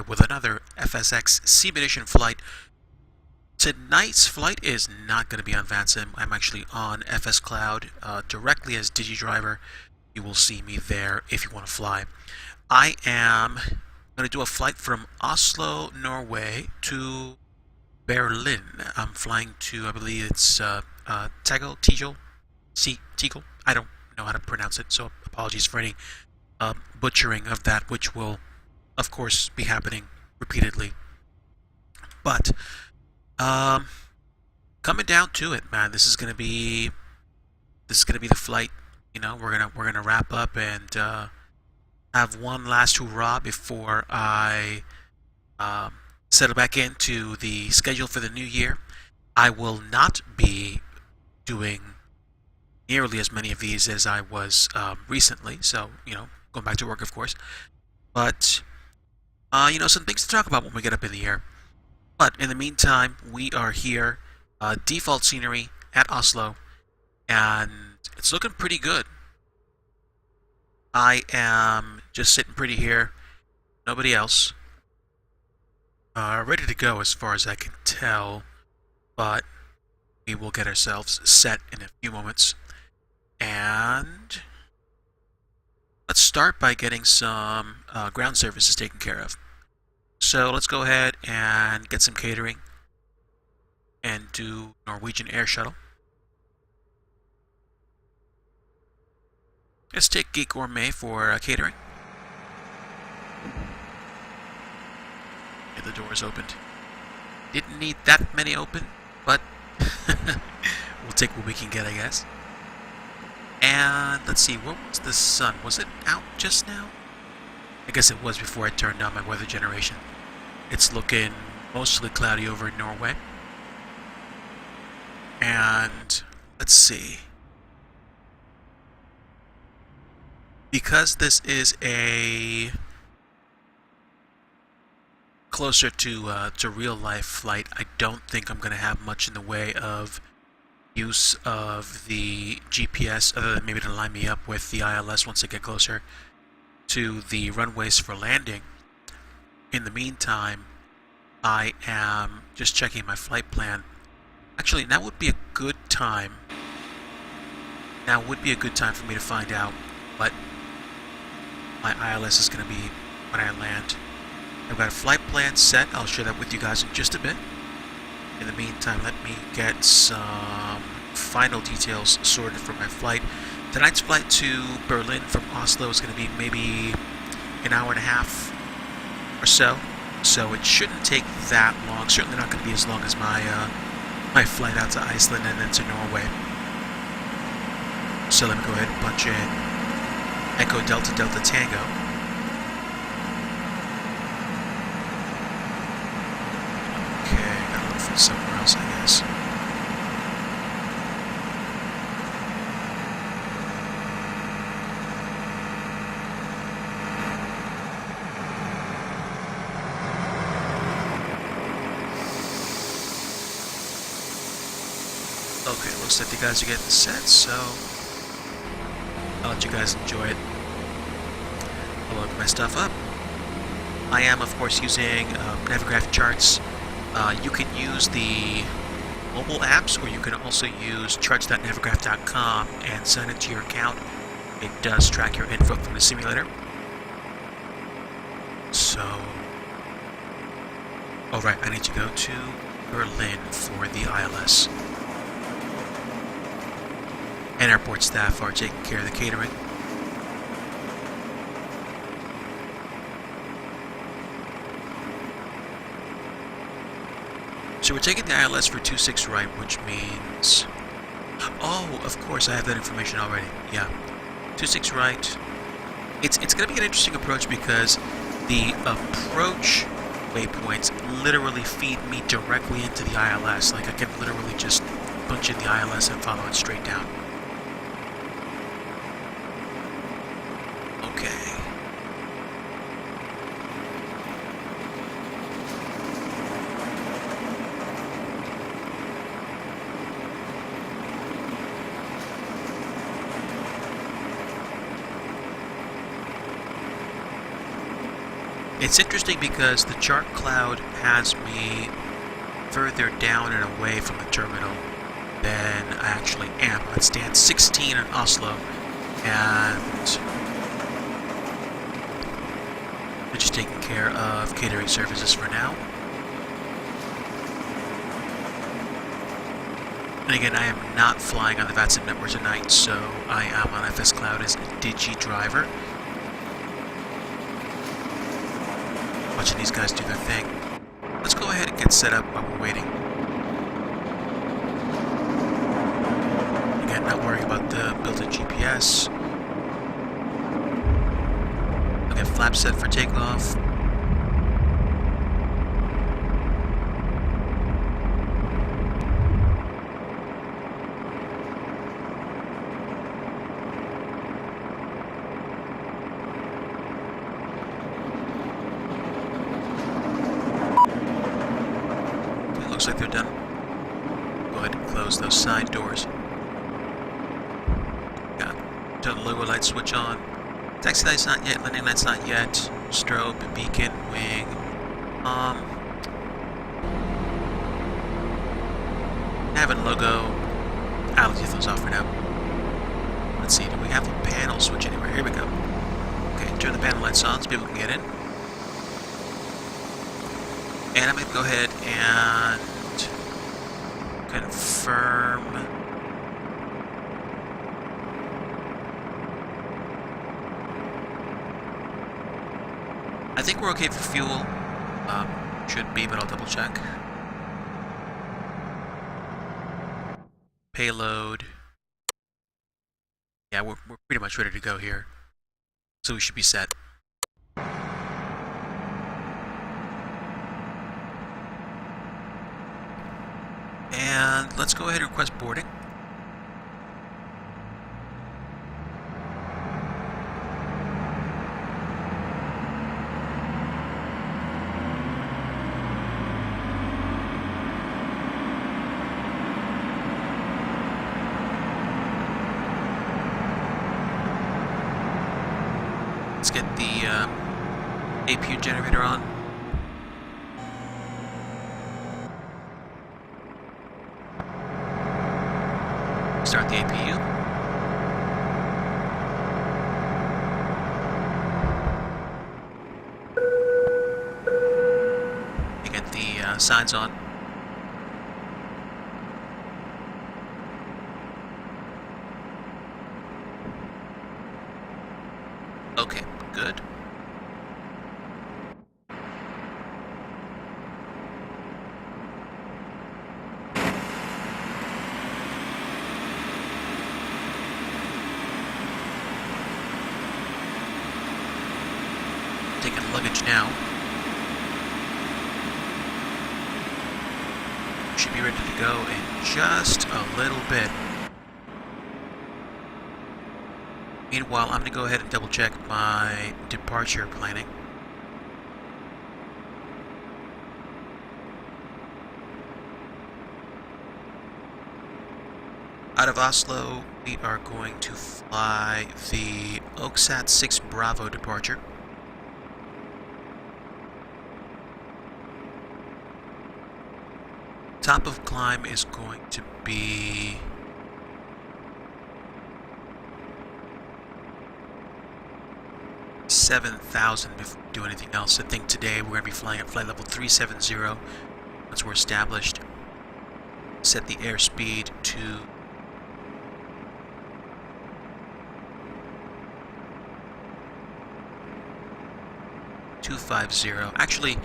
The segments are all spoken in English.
with another FSX Simulation flight. Tonight's flight is not going to be on VanSim. I'm actually on FS Cloud directly as DigiDriver. You will see me there if you want to fly. I am going to do a flight from Oslo, Norway to Berlin. I'm flying to, I believe it's Tegel, Tegel. I don't know how to pronounce it, so apologies for any butchering of that, which will, of course, be happening repeatedly. But coming down to it, man, this is gonna be the flight. You know, we're gonna wrap up and have one last hurrah before I settle back into the schedule for the new year. I will not be doing nearly as many of these as I was recently. So, going back to work, of course. But some things to talk about when we get up in the air. But in the meantime, we are here, default scenery at Oslo, and it's looking pretty good. I am just sitting pretty here, nobody else. Ready to go as far as I can tell, but we will get ourselves set in a few moments. And let's start by getting some ground services taken care of. So let's go ahead and get some catering and do Norwegian Air Shuttle. Let's take Geek Gourmet for catering. Okay, the door is opened. Didn't need that many open, but we'll take what we can get, I guess. And let's see, what was the sun? Was it out just now? I guess it was before I turned on my weather generation. It's looking mostly cloudy over in Norway. And let's see. Because this is a closer to real life flight, I don't think I'm going to have much in the way of use of the GPS, other than maybe to line me up with the ILS once I get closer to the runways for landing. In the meantime, I am just checking my flight plan. Actually, now would be a good time. Now would be a good time for me to find out what my ILS is going to be when I land. I've got a flight plan set. I'll share that with you guys in just a bit. In the meantime, let me get some final details sorted for my flight. Tonight's flight to Berlin from Oslo is going to be maybe an hour and a half or so. So it shouldn't take that long. Certainly not going to be as long as my flight out to Iceland and then to Norway. So let me go ahead and punch in Echo Delta Delta Tango. Okay, gotta look for somewhere else, I guess. Okay, looks like the guys are getting set, so I'll let you guys enjoy it. I'll load my stuff up. I am, of course, using Navigraph charts. You can use the mobile apps, or you can also use charts.navigraph.com and sign into your account. It does track your info from the simulator. So, alright, I need to go to Berlin for the ILS. And airport staff are taking care of the catering. So we're taking the ILS for 26 right, which means... Oh, of course, I have that information already. Yeah, 26 right. It's going to be an interesting approach because the approach waypoints literally feed me directly into the ILS. Like, I can literally just punch in the ILS and follow it straight down. Okay. It's interesting because the chart cloud has me further down and away from the terminal than I actually am. Let's stand 16 in Oslo, and we're just taking care of catering services for now. And again, I am not flying on the VATSIM network tonight, so I am on FS Cloud as a Digi driver. Watching these guys do their thing. Let's go ahead and get set up while we're waiting. Again, not worrying about the built-in GPS. I'll get flap set for takeoff. Looks like they're done. Go ahead and close those side doors. Yeah, turn the logo light switch on. Taxi light's not yet, landing light's not yet. Strobe, beacon, wing. Having logo. I'll leave those off for now. Let's see, do we have a panel switch anywhere? Here we go. Okay, turn the panel lights on so people can get in. And I'm going to go ahead and confirm. I think we're okay for fuel. Should be, but I'll double check. Payload. Yeah, we're pretty much ready to go here. So we should be set. And let's go ahead and request boarding. Let's get the APU generator on. Start the APU. You get the signs on. Okay, good. Taking luggage now. Should be ready to go in just a little bit. Meanwhile, I'm going to go ahead and double check my departure planning. Out of Oslo, we are going to fly the Oksat 6 Bravo departure. Top of climb is going to be 7,000 before we do anything else. I think today we're going to be flying at flight level 370 once we're established. Set the airspeed to 250. Actually,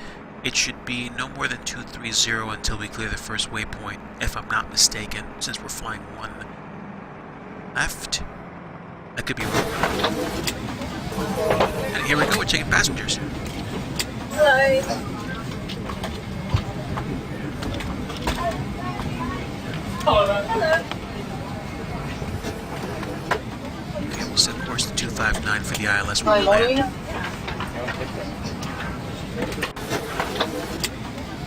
it should be no more than 230 until we clear the first waypoint, if I'm not mistaken, since we're flying one left. I could be wrong. And here we go, we're taking passengers. Hello. Hello. Okay, we'll set course to 259 for the ILS when Hi, we morning. land.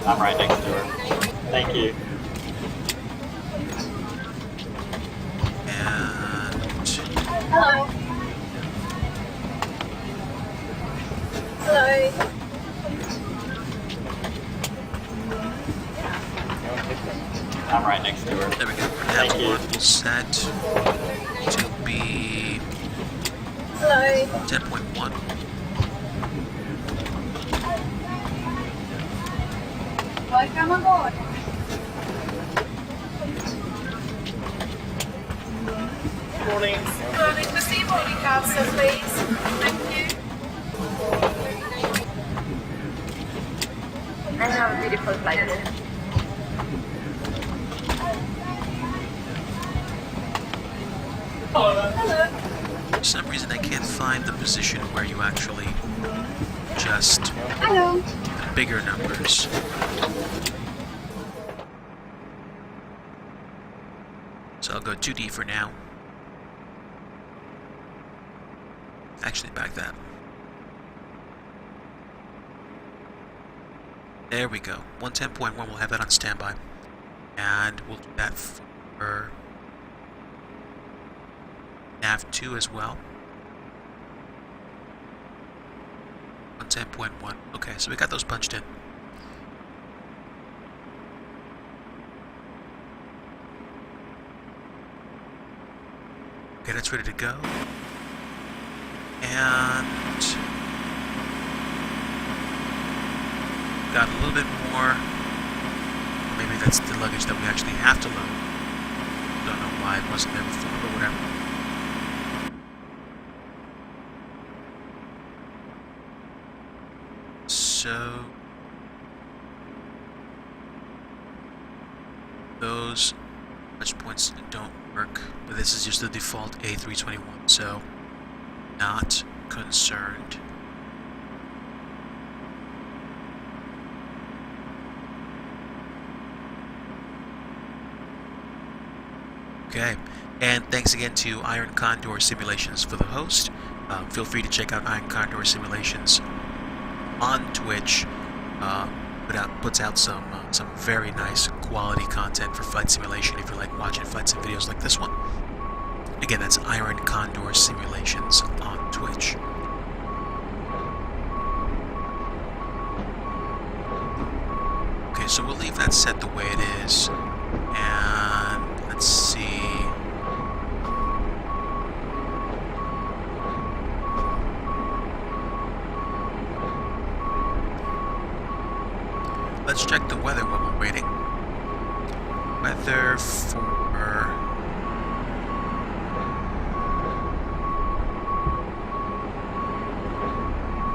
I'm right next to her. Thank you. And Hello. Hello. I'm right next to her. There we go. Thank Nav you. 1 will set to be Hello. 10.1. Welcome aboard. Morning. Morning. The sea boarding card, sir, please. Thank you. I have a beautiful flight. Hello. For some reason, I can't find the position where you actually just Hello. the bigger numbers. So I'll go 2D for now. Actually, back that. There we go. 110.1, we'll have that on standby. And we'll do that for Nav 2 as well. 110.1. Okay, so we got those punched in. Okay, that's ready to go. And got a little bit more. Maybe that's the luggage that we actually have to load. Don't know why it wasn't there before, but whatever. So those touch points don't work, but this is just the default A321, so not concerned. Okay, and thanks again to Iron Condor Simulations for the host. Feel free to check out Iron Condor Simulations on Twitch. Puts out some very nice quality content for flight simulation if you like watching flight sim videos like this one. Again, that's Iron Condor Simulations on Twitch. Okay, so we'll leave that set the way it is, and let's see. Let's check the weather while we're waiting. Weather for...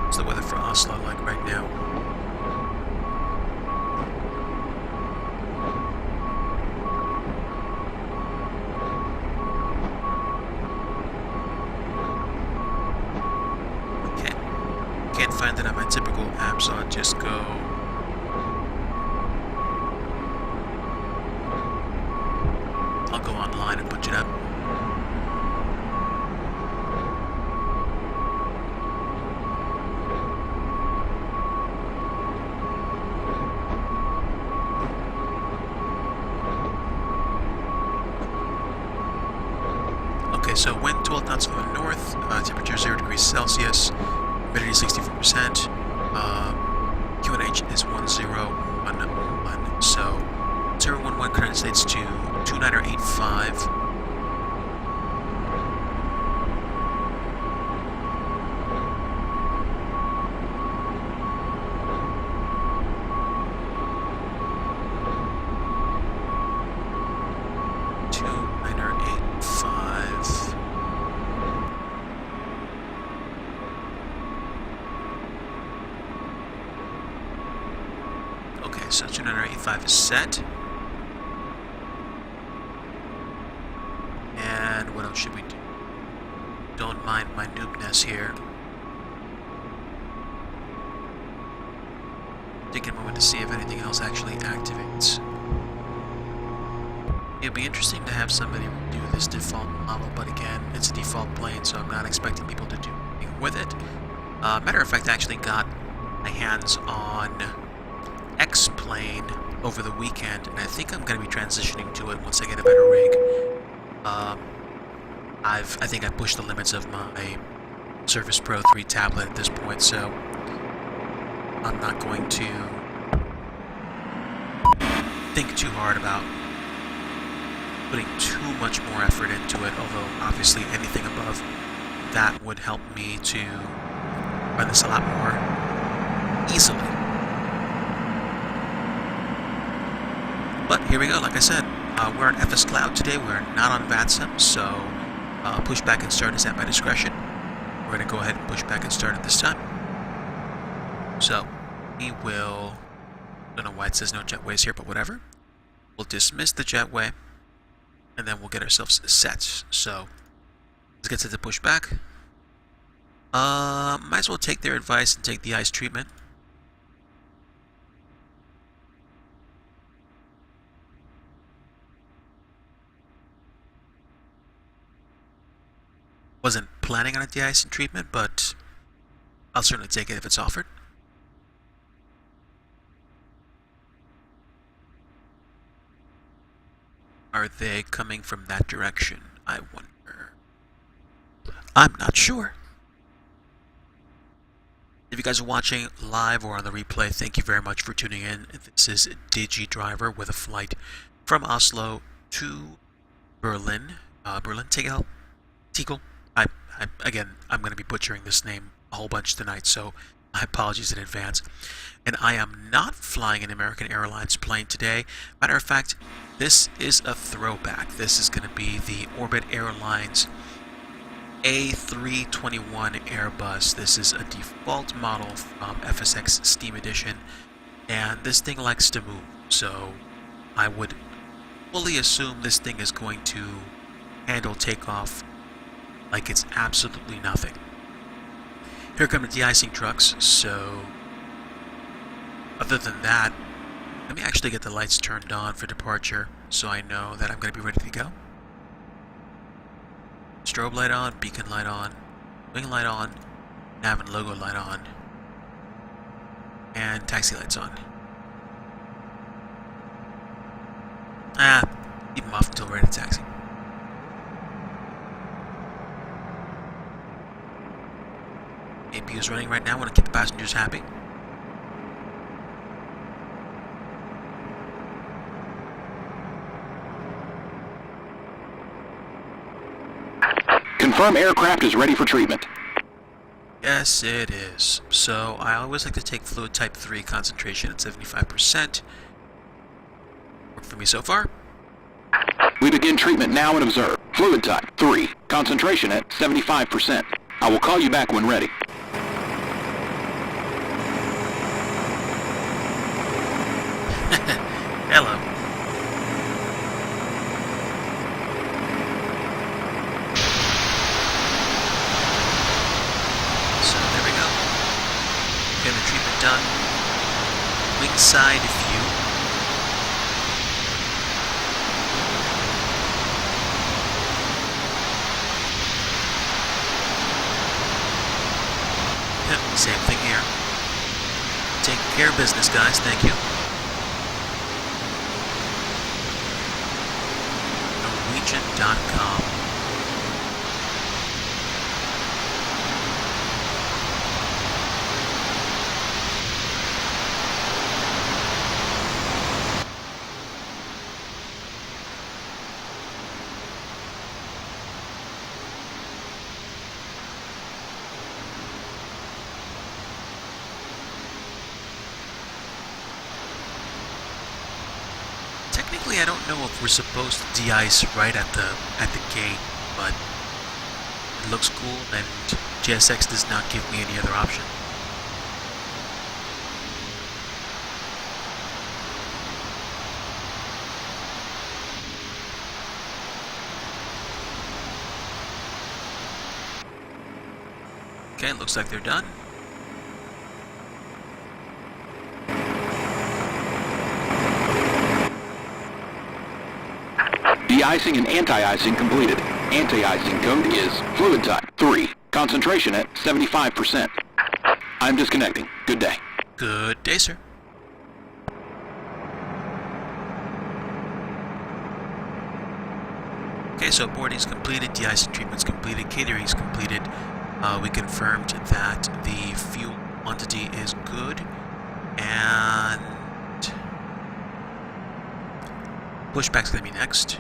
What's the weather for Oslo like right now? Okay. Can't find it on my typical app, so I'll just go... I'll go online and punch it up. Okay, so wind 12 knots from the north, temperature 0 degrees Celsius, humidity 64%, QNH is 1011, so 011 current states to 2985. Okay, so 2985 is set. And what else should we do? Don't mind my noobness here. Take a moment to see if anything else actually activates. It'd be interesting to have somebody do this default model, but again, it's a default plane, so I'm not expecting people to do anything with it. Matter of fact, I actually got my hands on X-Plane over the weekend, and I think I'm going to be transitioning to it once I get a better rig. I think I pushed the limits of my Surface Pro 3 tablet at this point, so I'm not going to think too hard about putting too much more effort into it, although obviously anything above that would help me to run this a lot more easily. But here we go, like I said, we're on FS Cloud today, we're not on VATSIM, so push back and start is at my discretion. We're going to go ahead and push back and start at this time. So, we will, I don't know why it says no jetways here, but whatever. We'll dismiss the jetway, and then we'll get ourselves set. So, let's get to the pushback. Might as well take their advice and take the ice treatment. Wasn't planning on a de-icing treatment, but I'll certainly take it if it's offered. Are they coming from that direction? I wonder. I'm not sure. If you guys are watching live or on the replay, thank you very much for tuning in. This is DigiDriver with a flight from Oslo to Berlin. Tegel. Again, I'm going to be butchering this name a whole bunch tonight, so my apologies in advance. And I am not flying an American Airlines plane today. Matter of fact, this is a throwback. This is going to be the Orbit Airlines A321 Airbus. This is a default model from FSX Steam Edition, and this thing likes to move, so I would fully assume this thing is going to handle takeoff like it's absolutely nothing. Here come the de-icing trucks, so other than that, let me actually get the lights turned on for departure so I know that I'm going to be ready to go. Strobe light on, beacon light on, wing light on, nav and logo light on, and taxi lights on. Keep them off until we're ready to taxi. AP is running right now. I want to keep the passengers happy. Confirm aircraft is ready for treatment. Yes, it is. So I always like to take fluid type 3 concentration at 75%. Worked for me so far. We begin treatment now and observe. Fluid type 3, concentration at 75%. I will call you back when ready. Hello. So there we go. Getting the treatment done. Wing side view. Yep, same thing here. Take care of business, guys. Thank you. Norwegian.com. Technically, I don't know if we're supposed to de-ice right at the gate, but it looks cool, and JSX does not give me any other option. Okay, looks like they're done. De-icing and anti-icing completed. Anti-icing code is fluid type 3, concentration at 75%. I'm disconnecting. Good day. Good day, sir. Okay, so boarding's completed, de-icing treatment's completed, catering's completed. We confirmed that the fuel quantity is good, and pushback's gonna be next.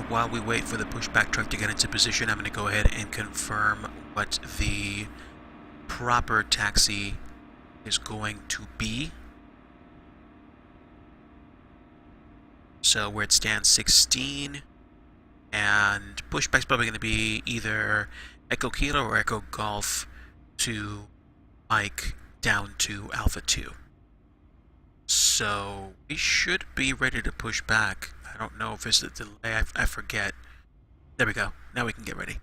while we wait for the pushback truck to get into position, I'm going to go ahead and confirm what the proper taxi is going to be. So where it stands 16, and pushback's probably going to be either Echo Kilo or Echo Golf to Mike down to Alpha 2. So we should be ready to push back. I don't know if there's a delay, I forget. There we go, now we can get ready.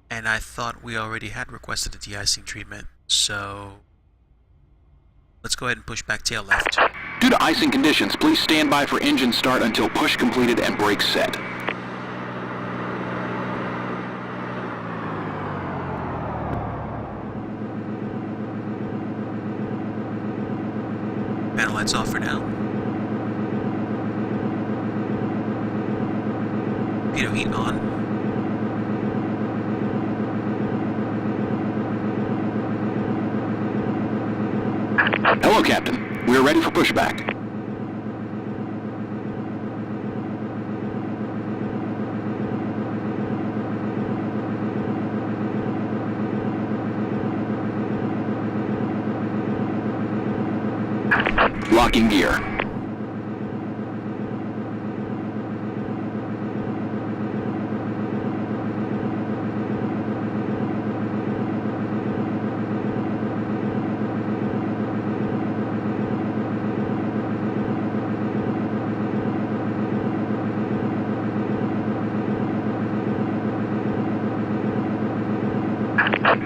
And I thought we already had requested a de-icing treatment, so let's go ahead and push back tail left. Due to icing conditions, please stand by for engine start until push completed and brakes set. Panel lights off for now. Pitot heat on. Hello, Captain. We are ready for pushback. Locking gear.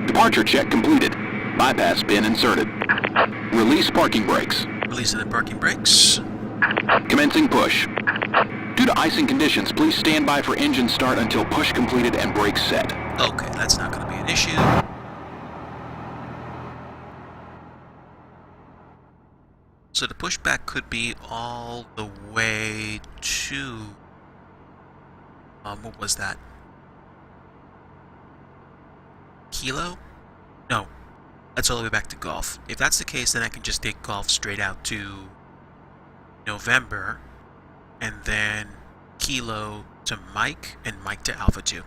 Departure check completed. Bypass bin inserted. Release parking brakes. Releasing the parking brakes. Commencing push. Due to icing conditions, please stand by for engine start until push completed and brakes set. Okay, that's not going to be an issue. So the pushback could be all the way to... what was that? Kilo? No, that's all the way back to Golf. If that's the case, then I can just take Golf straight out to November, and then Kilo to Mike, and Mike to Alpha 2.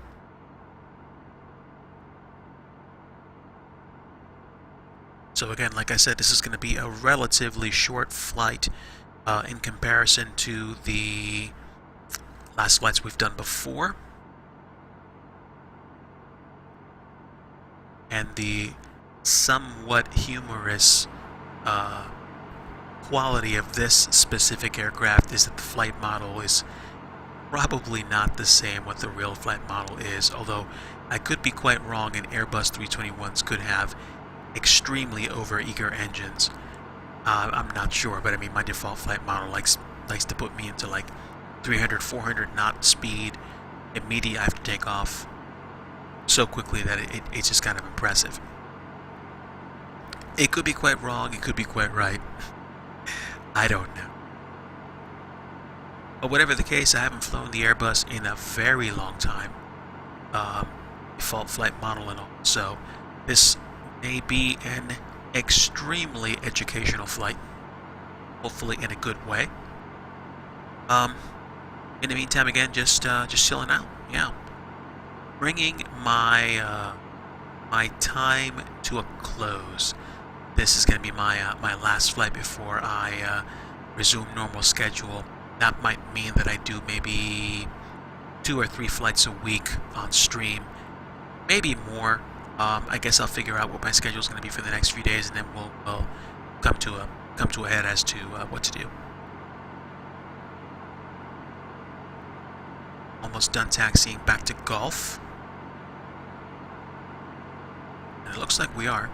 So again, like I said, this is going to be a relatively short flight in comparison to the last flights we've done before. And the somewhat humorous quality of this specific aircraft is that the flight model is probably not the same what the real flight model is, although I could be quite wrong, and Airbus 321s could have extremely overeager engines. I'm not sure, but I mean, my default flight model likes to put me into like 300, 400 knot speed immediately after takeoff so quickly that it's just kind of impressive. It could be quite wrong, it could be quite right. I don't know. But whatever the case, I haven't flown the Airbus in a very long time. Default flight model and all. So this may be an extremely educational flight. Hopefully in a good way. In the meantime, again, just chilling out. Yeah. Bringing my my time to a close. This is going to be my my last flight before I resume normal schedule. That might mean that I do maybe 2 or 3 flights a week on stream, maybe more. I guess I'll figure out what my schedule is going to be for the next few days, and then we'll come to a head as to what to do. Almost done taxiing back to Golf. And it looks like we are.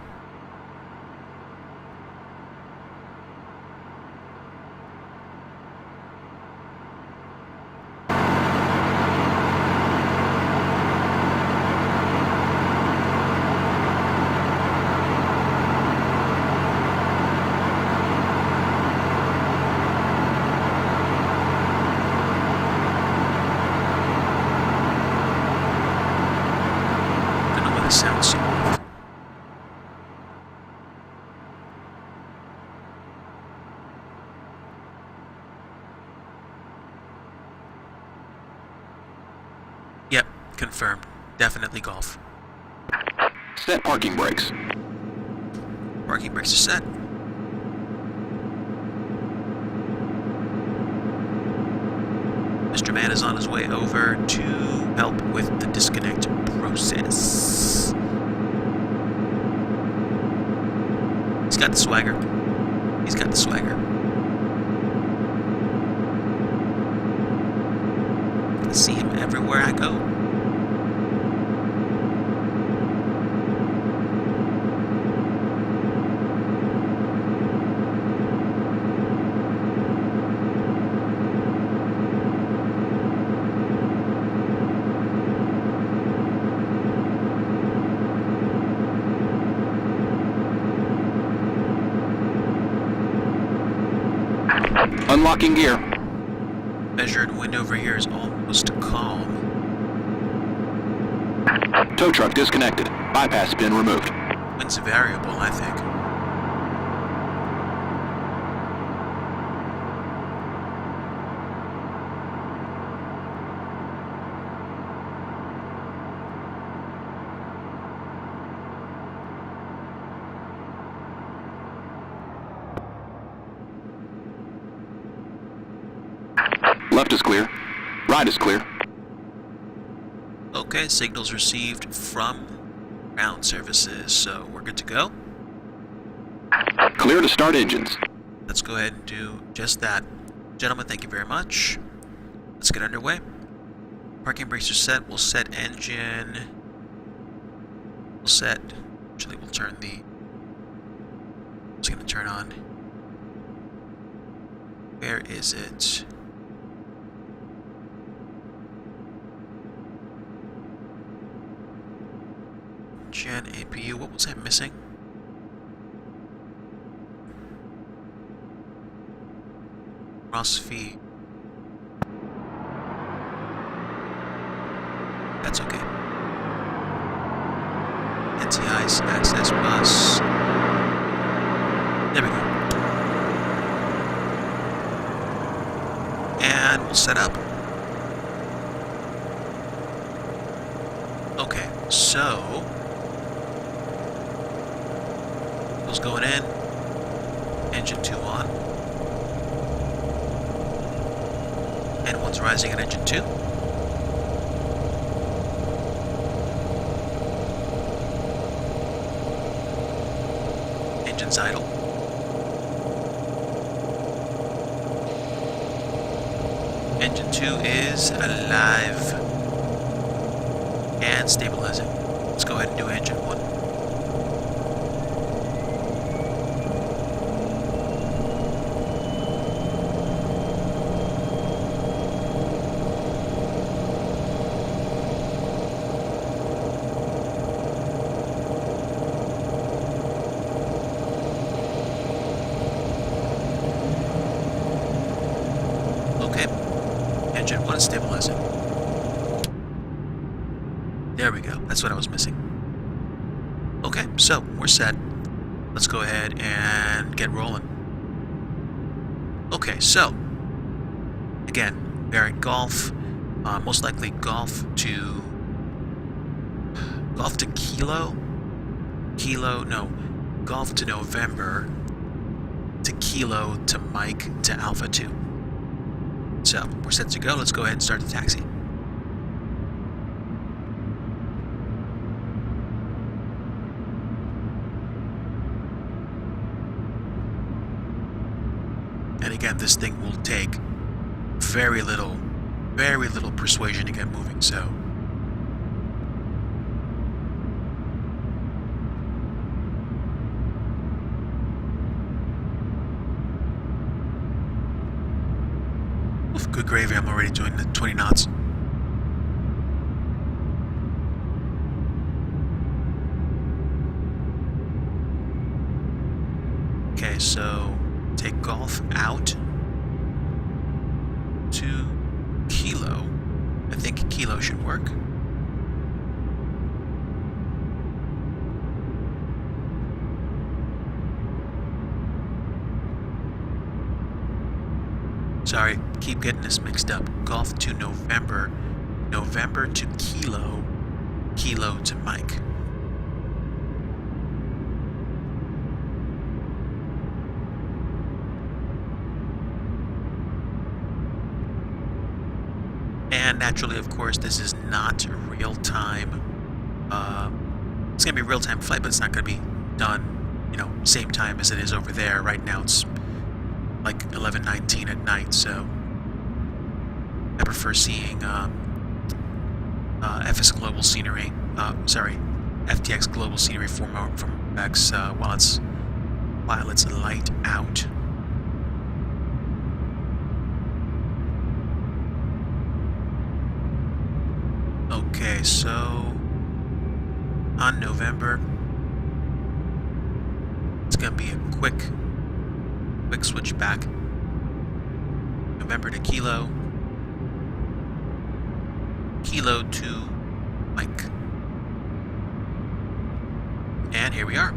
Sounds so off. Yep, confirmed. Definitely golf. Set parking brakes. Parking brakes are set. Mr. Man is on his way over to help with the disconnect process. He's got the swagger. He's got the swagger. I see him everywhere I go. Unlocking gear. Measured wind over here is almost calm. Tow truck disconnected. Bypass pin removed. Wind's variable, I think. Left is clear. Right is clear. Okay, signals received from ground services, so we're good to go. Clear to start engines. Let's go ahead and do just that. Gentlemen, thank you very much. Let's get underway. Parking brakes are set. We'll set engine. We'll set. Actually, we'll turn the. It's going to turn on. Where is it? Gen APU. What was I missing? Cross feed. That's okay. NTI's access bus. There we go. And we'll set up. Okay, so wheels going in. Engine 2 on. And one's rising at engine 2. Engine's idle. Engine 2 is alive and stabilizing. Let's go ahead and do engine 1. Engine 1 is stabilizing. There we go. That's what I was missing. Okay, so we're set. Let's go ahead and get rolling. Okay, so again, bearing golf, most likely golf to golf to November to kilo to Mike to Alpha 2. So, we're set to go. Let's go ahead and start the taxi. And again, this thing will take very little persuasion to get moving, so. Good gravy, I'm already doing the 20 knots. Okay, so take golf out to kilo. I think kilo should work. Sorry, keep getting this mixed up. Golf to November November to Kilo, Kilo to Mike. And naturally, of course, this is not real-time. It's going to be a real-time flight, but it's not going to be done, you know, same time as it is over there. Right now, it's like 11:19 at night, so I prefer seeing FS Global Scenery. FTX Global Scenery from X while it's light out. Okay, so on November, it's gonna be a quick switch back. November to Kilo, Kilo to Mike, and here we are.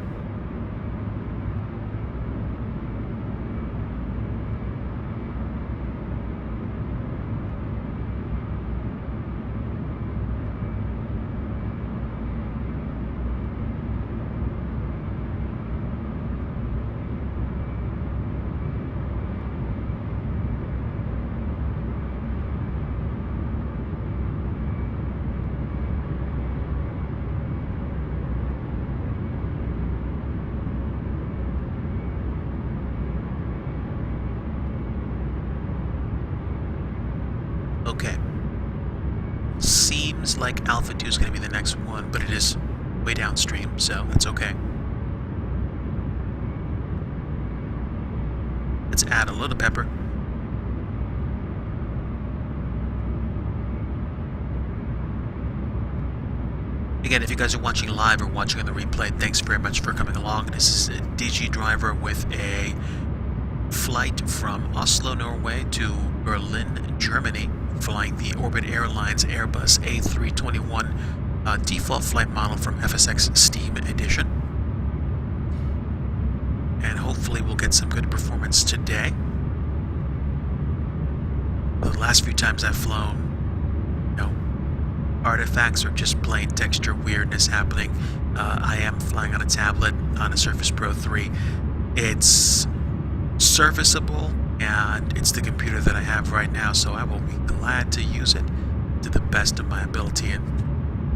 Okay. Seems like Alpha 2 is going to be the next one, but it is way downstream, so that's okay. Let's add a little pepper. Again, if you guys are watching live or watching on the replay, thanks very much for coming along. This is a DG driver with a flight from Oslo, Norway to Berlin, Germany, flying the Orbit Airlines Airbus A321 default flight model from FSX Steam Edition. And hopefully we'll get some good performance today. The last few times I've flown, you know, artifacts or just plain texture weirdness happening. I am flying on a tablet on a Surface Pro 3. It's serviceable, and it's the computer that I have right now, so I will be glad to use it to the best of my ability, and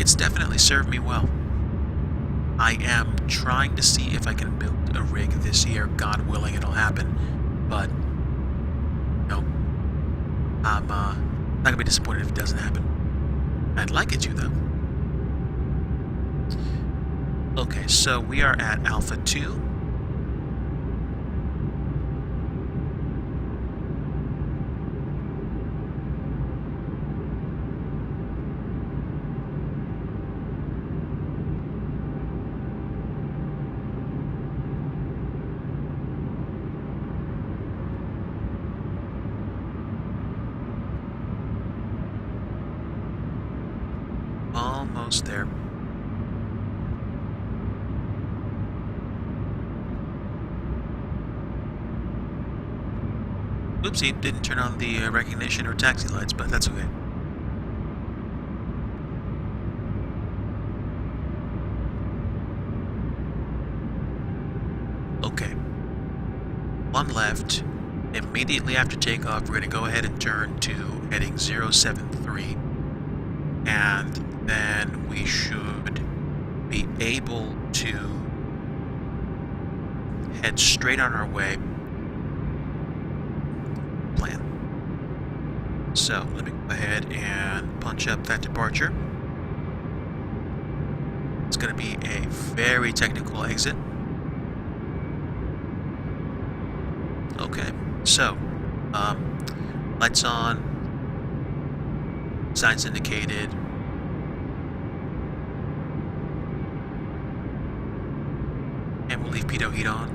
it's definitely served me well. I am trying to see if I can build a rig this year. God willing, it'll happen, but no, I'm not gonna be disappointed if it doesn't happen. I'd like it to, though. Okay, so we are at Alpha 2. Almost there. Oopsie, didn't turn on the recognition or taxi lights, but that's okay. Okay. One left. Immediately after takeoff, we're going to go ahead and turn to heading 073. And then we should be able to head straight on our way. Plan. So let me go ahead and punch up that departure. It's going to be a very technical exit. Okay, so lights on, signs indicated. And we'll leave pitot heat on.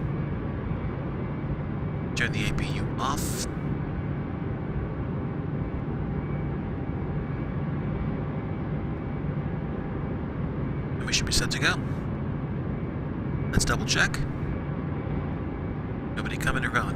Turn the APU off. And we should be set to go. Let's double check. Nobody coming or going.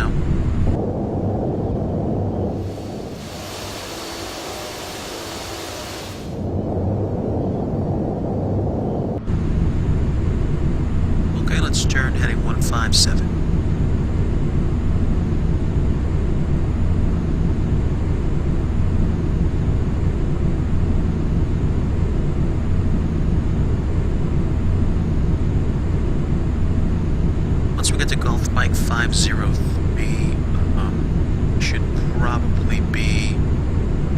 now. Okay, let's turn heading 157. Once we get to Golf Mike 503, should probably be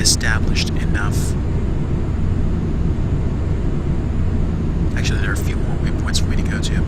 established enough. Actually, there are a few more waypoints for me to go to.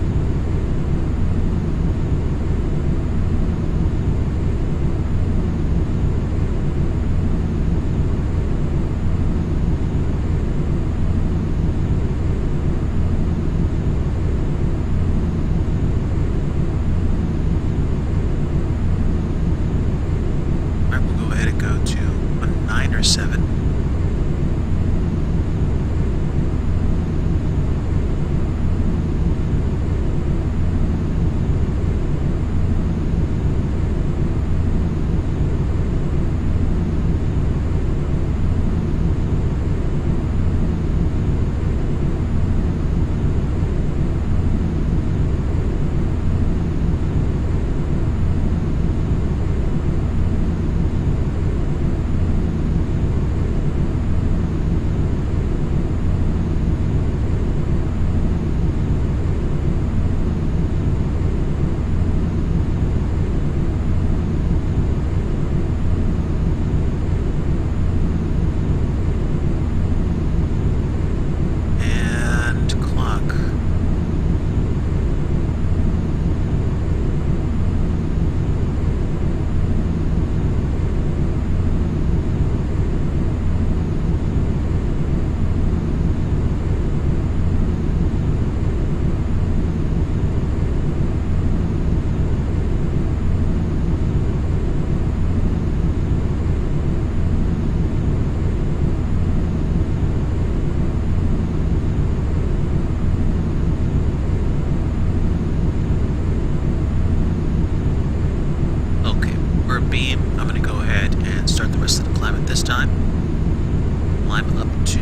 Climb up to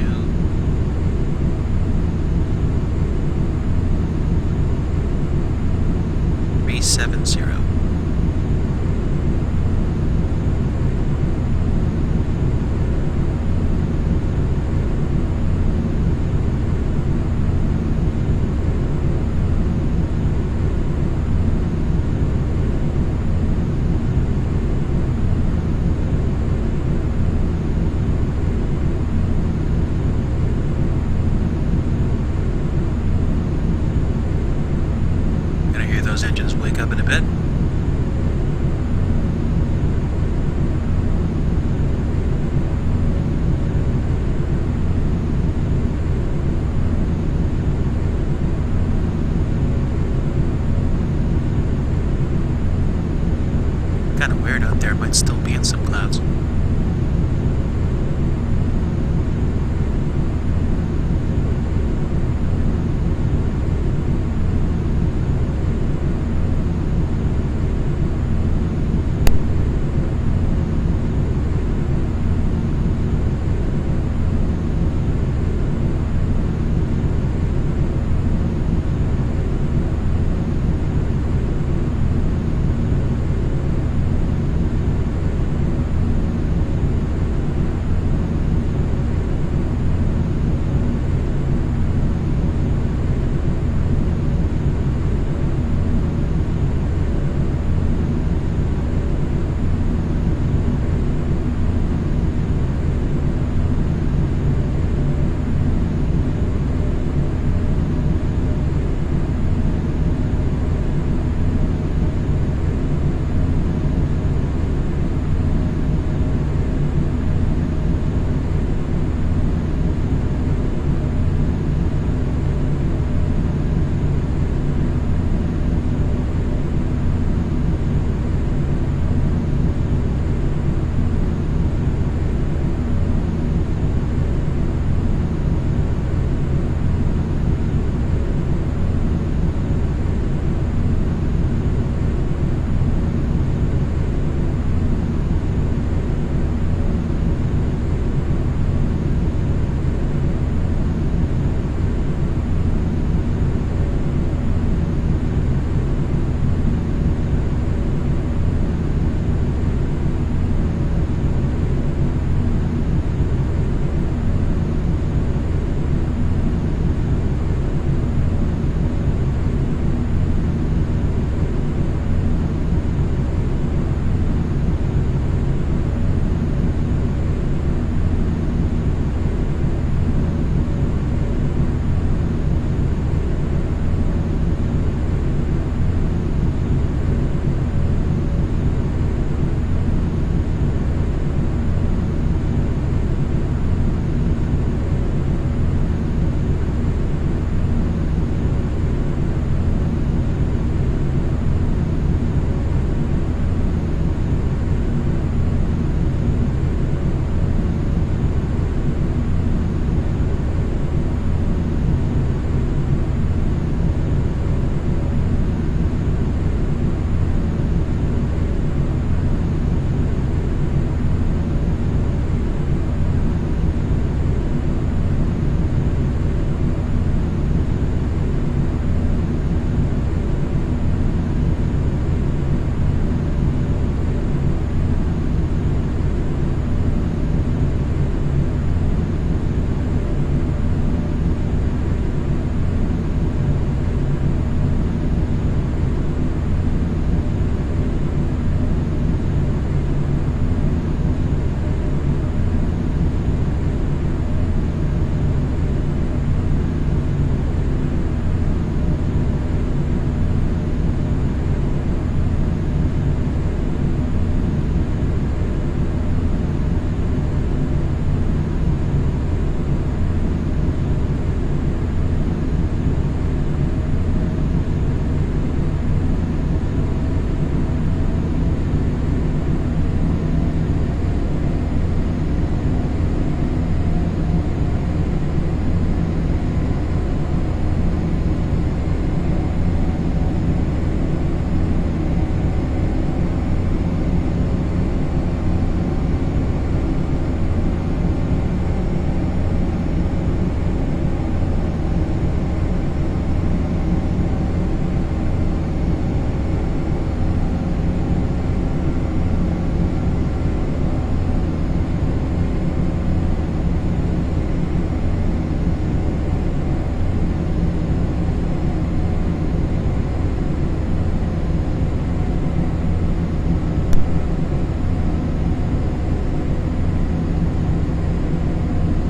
370. Those engines wake up in a bit. Kind of weird out there, might still be in some clouds.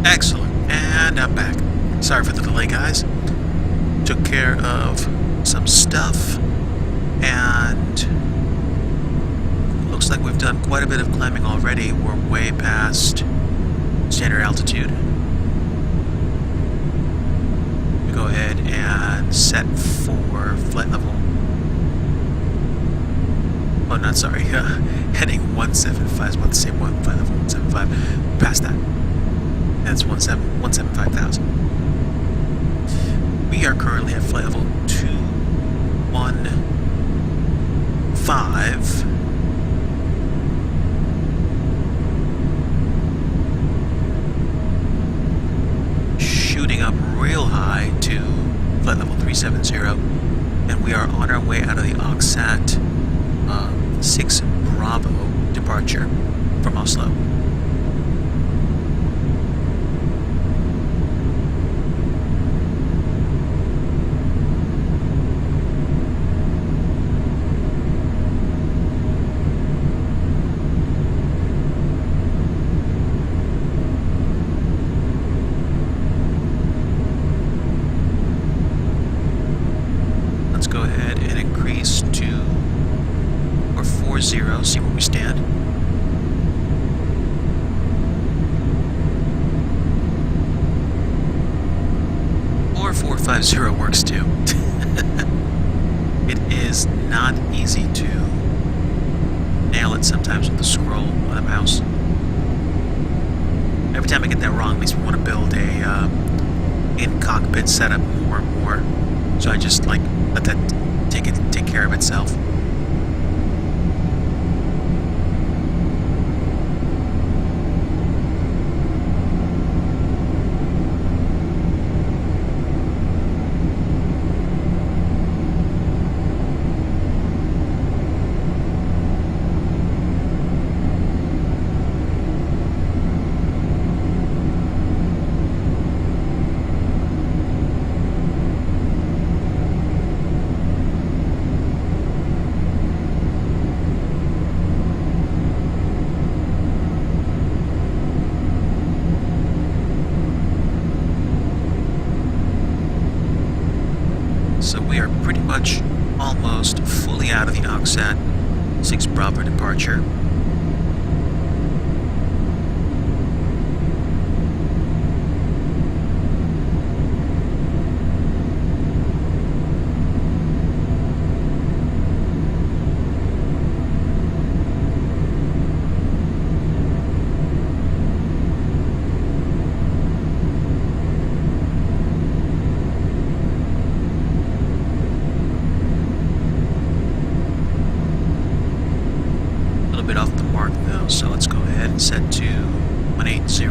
Excellent. And I'm back. Sorry for the delay, guys. Took care of some stuff, and looks like we've done quite a bit of climbing already. We're way past standard altitude. We go ahead and set for flight level. Oh, not sorry. Heading 175. I was about to say flight level 175. Past that. That's 175,000. We are currently at flight level 215. Shooting up real high to flight level 370, and we are on our way out of the OXSAT 6 Bravo departure from Oslo. See where we stand. Or 450 works too. It is not easy to nail it sometimes with the scroll on the mouse. Every time I get that wrong, it makes me want to build a in-cockpit setup more and more. So I just like let that take care of itself. Almost fully out of the OXSAT 6 Bravo departure. Off the mark though, so let's go ahead and set to 180.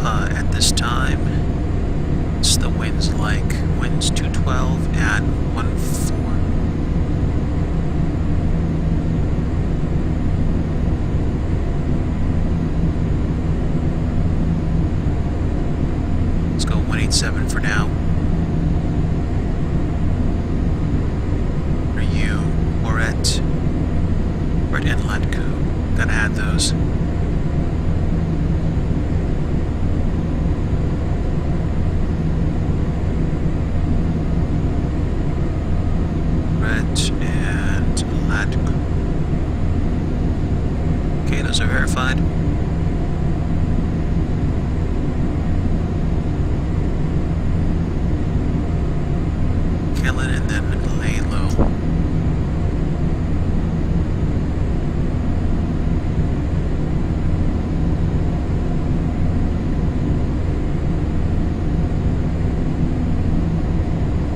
At this time, what's the winds like? Winds 212 and 14. Let's go 187 for now. Are you or at Inland Coup? Gotta add those. Those are verified. Kill it and then lay low.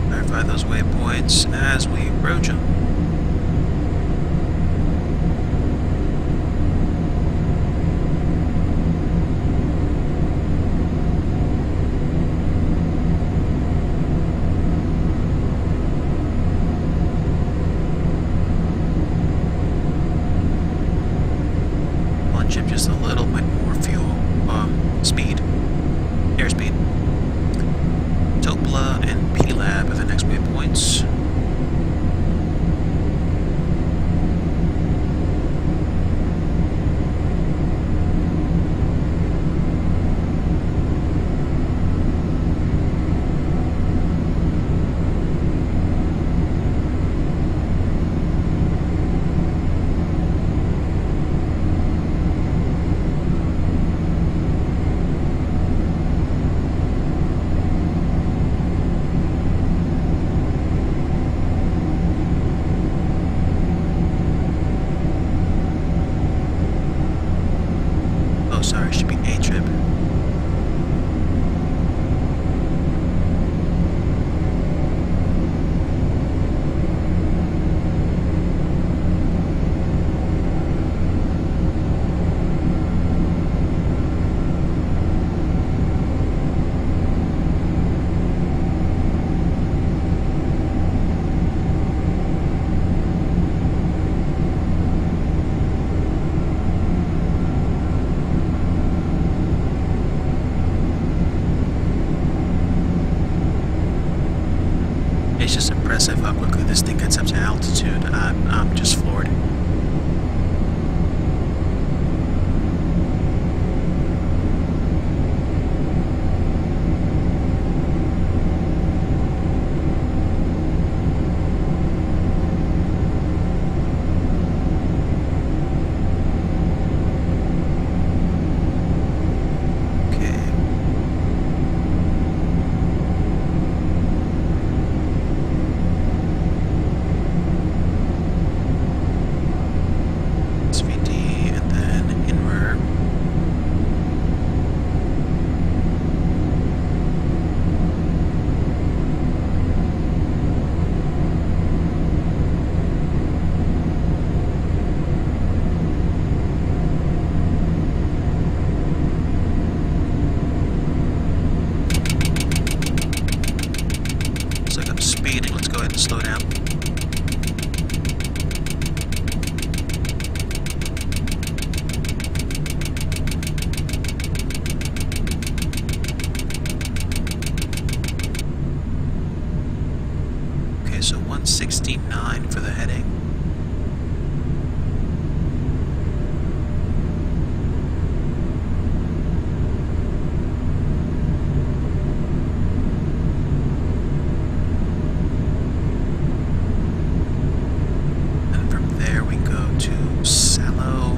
Verify those waypoints as we approach them. It's just impressive how quickly this thing gets up to altitude. I'm just floored. So 169 for the heading. And from there we go to Sallow.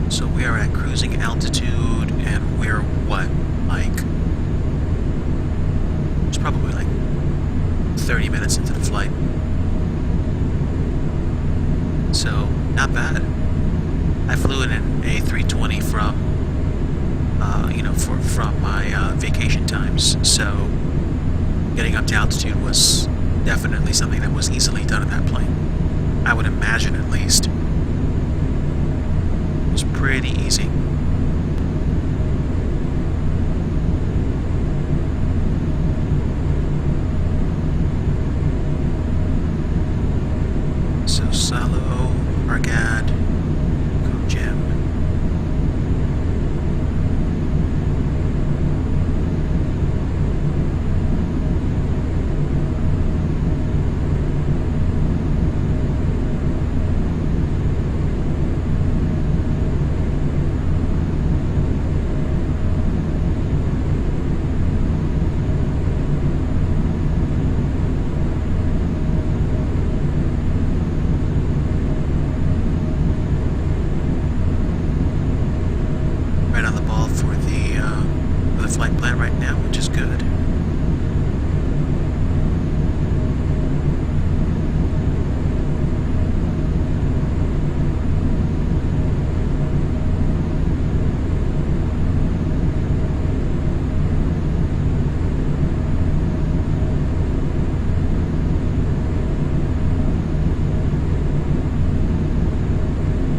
So we are at cruising altitude, and we're what, like, it's probably like 30 minutes into the flight. So, not bad. I flew in an A320 from, from my vacation times, so getting up to altitude was definitely something that was easily done in that plane. I would imagine, at least. It was pretty easy. So Salo, Argad, Kojim. Right on the ball for the flight plan right now, which is good.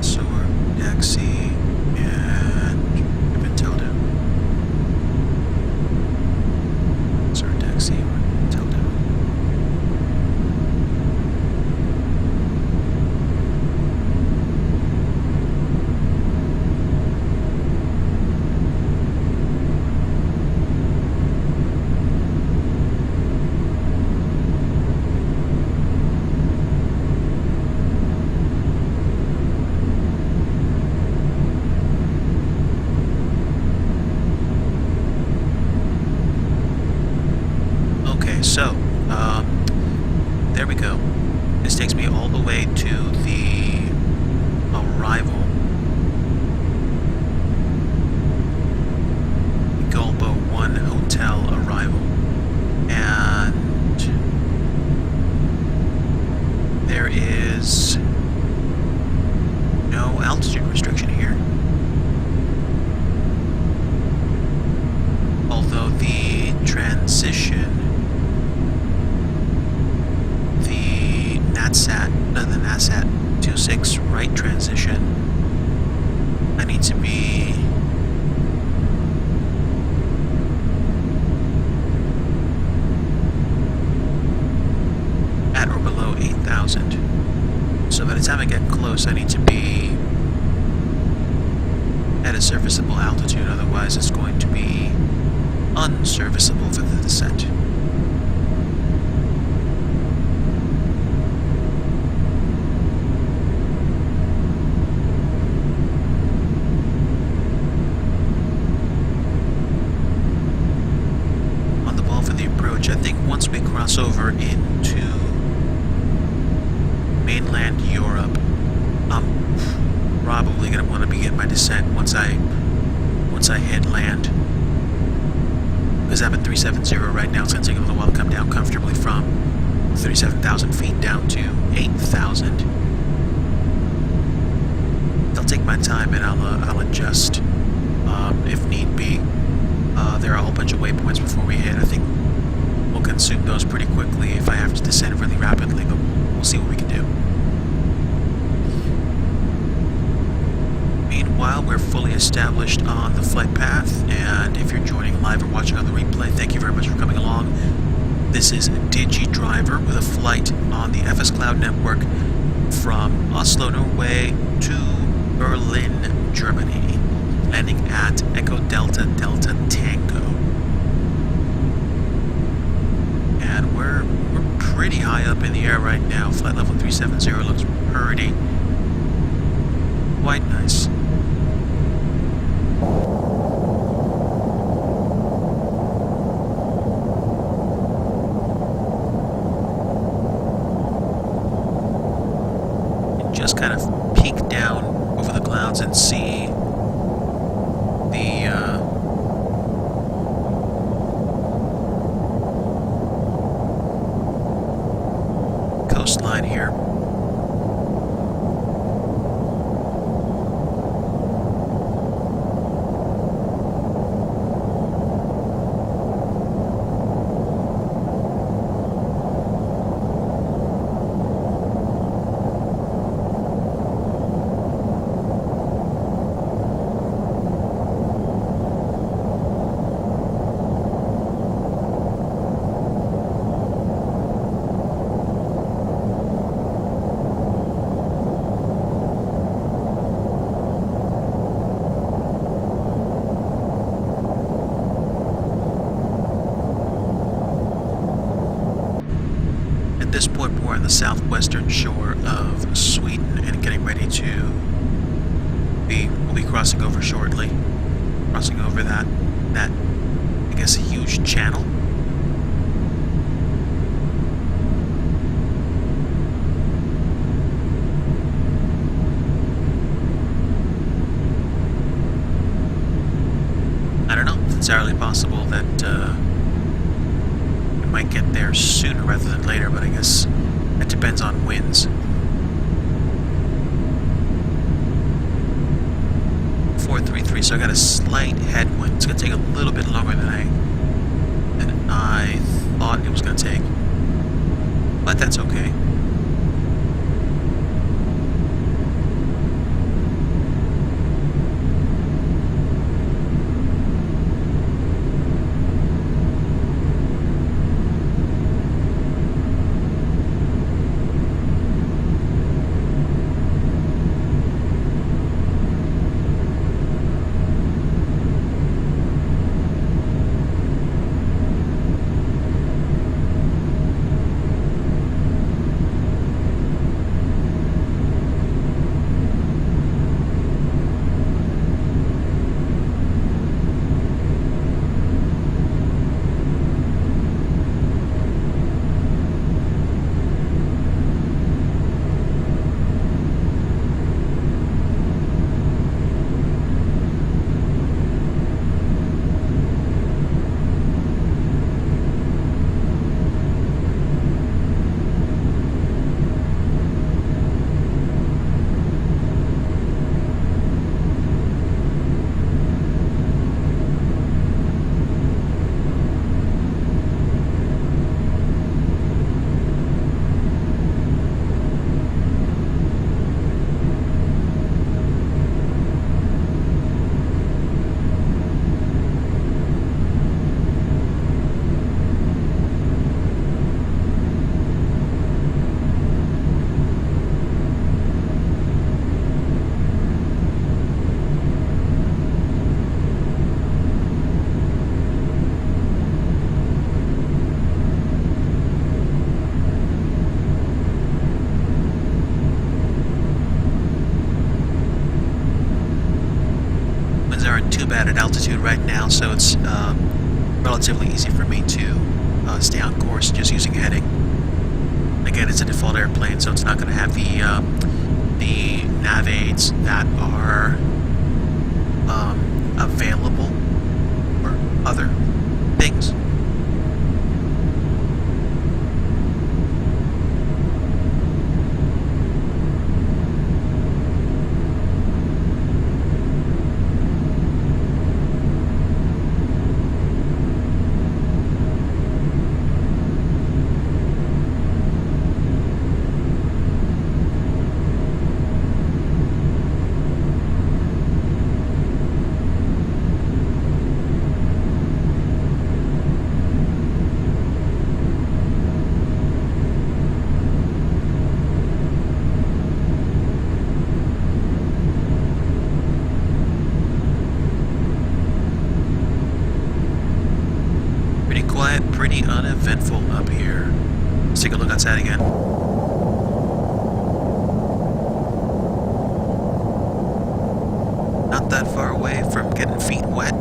So we're taxi and Vinteldo. So we're taxi and Vinteldo. Okay, so there we go. This takes me all the way to the arrival. Golbo 1 hotel arrival. And there is no altitude restriction here. Although the transition, the NASAT 26 right transition, I need to be time I get close, I need to be at a serviceable altitude, otherwise it's going to be unserviceable for the descent. On the ball for the approach. I think once we cross over into mainland Europe, I'm probably going to want to begin my descent once I hit land. Because I'm at 370 right now, it's going to take a little while to come down comfortably from 37,000 feet down to 8,000. I'll take my time and I'll adjust if need be. There are a whole bunch of waypoints before we hit. I think we'll consume those pretty quickly if I have to descend really rapidly, but we'll see what we can do. Meanwhile, we're fully established on the flight path, and if you're joining live or watching on the replay, thank you very much for coming along. This is DigiDriver with a flight on the FS Cloud network from Oslo, Norway to Berlin, Germany, landing at Echo Delta Delta Tango. And we're pretty high up in the air right now. Flight level 370 looks pretty quite nice. And just kind of peek down over the clouds and see the coastline here. At this point, we're on the southwestern shore of Sweden and getting ready to we'll be crossing over shortly. Crossing over that I guess a huge channel. I don't know. It's entirely possible that we might get there sooner rather than later, but I guess that depends on winds. 433, so I got a slight headwind. It's going to take a little bit longer than I thought it was going to take, but that's okay. at altitude right now, so it's relatively easy for me to stay on course just using heading. Again, it's a default airplane, so it's not going to have the nav aids that are available or other things. Pretty uneventful up here. Let's take a look outside again. Not that far away from getting feet wet.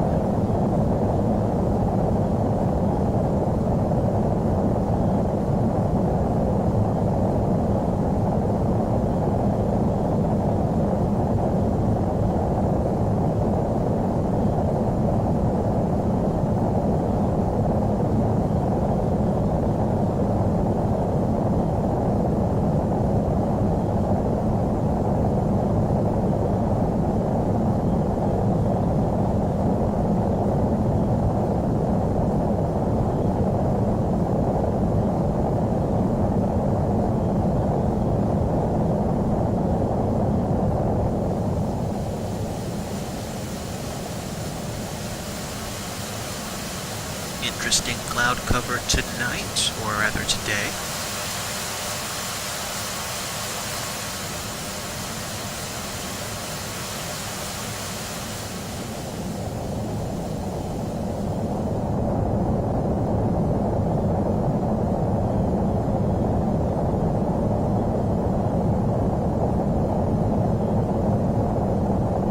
Interesting cloud cover tonight, or rather today.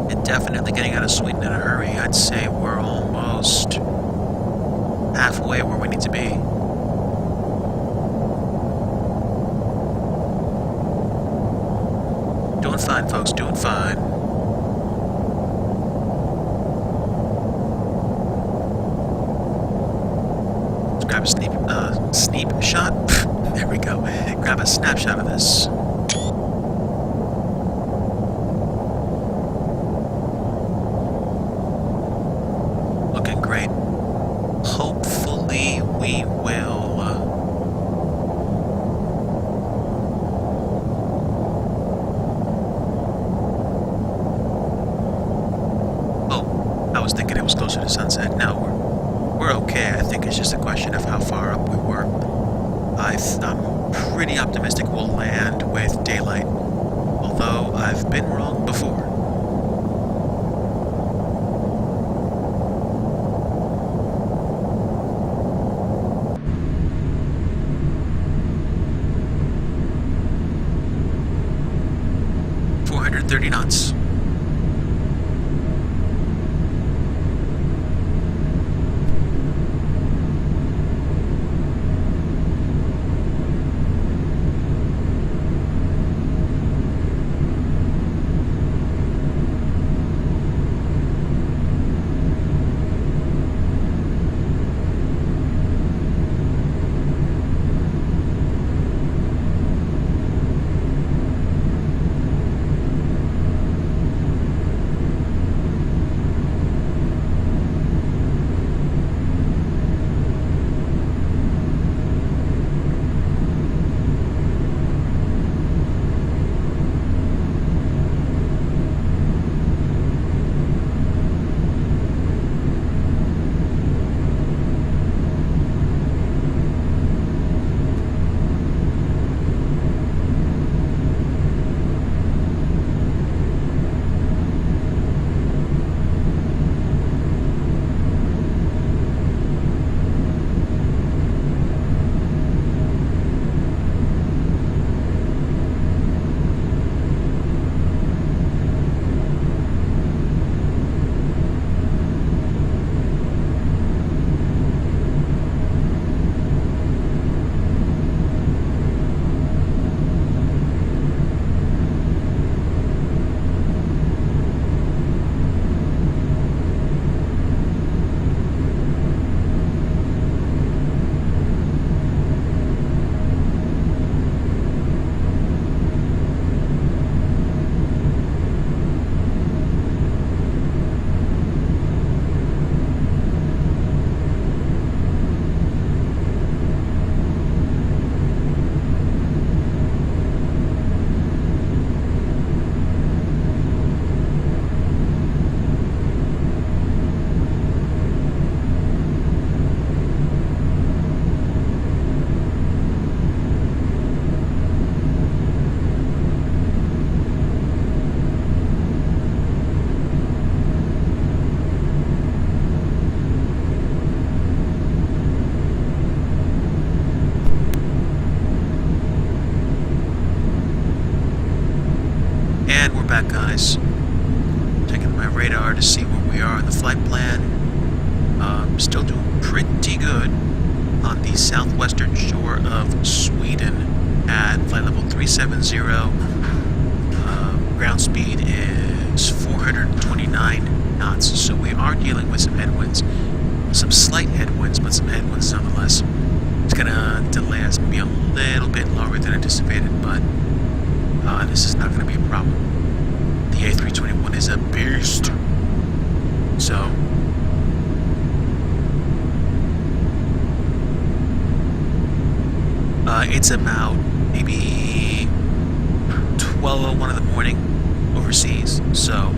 And definitely getting out of Sweden in a hurry. I'd say we're almost halfway where we need to be. Doing fine, folks, doing fine. Let's grab a sneap shot. There we go. Grab a snapshot of this. Looking great. Hopefully we will I was thinking it was closer to sunset. No, we're okay. I think it's just a question of how far up we were. I'm pretty optimistic we'll land with daylight, although I've been wrong before. .30 knots. guys. Checking my radar to see where we are in the flight plan. Still doing pretty good on the southwestern shore of Sweden at flight level 370. Ground speed is 429 knots, so we are dealing with some headwinds. Some slight headwinds, but some headwinds nonetheless. It's gonna delay us maybe a little bit longer than anticipated, but this is not gonna be a problem. The A321 is a beast. So it's about maybe 12:01 in the morning overseas, so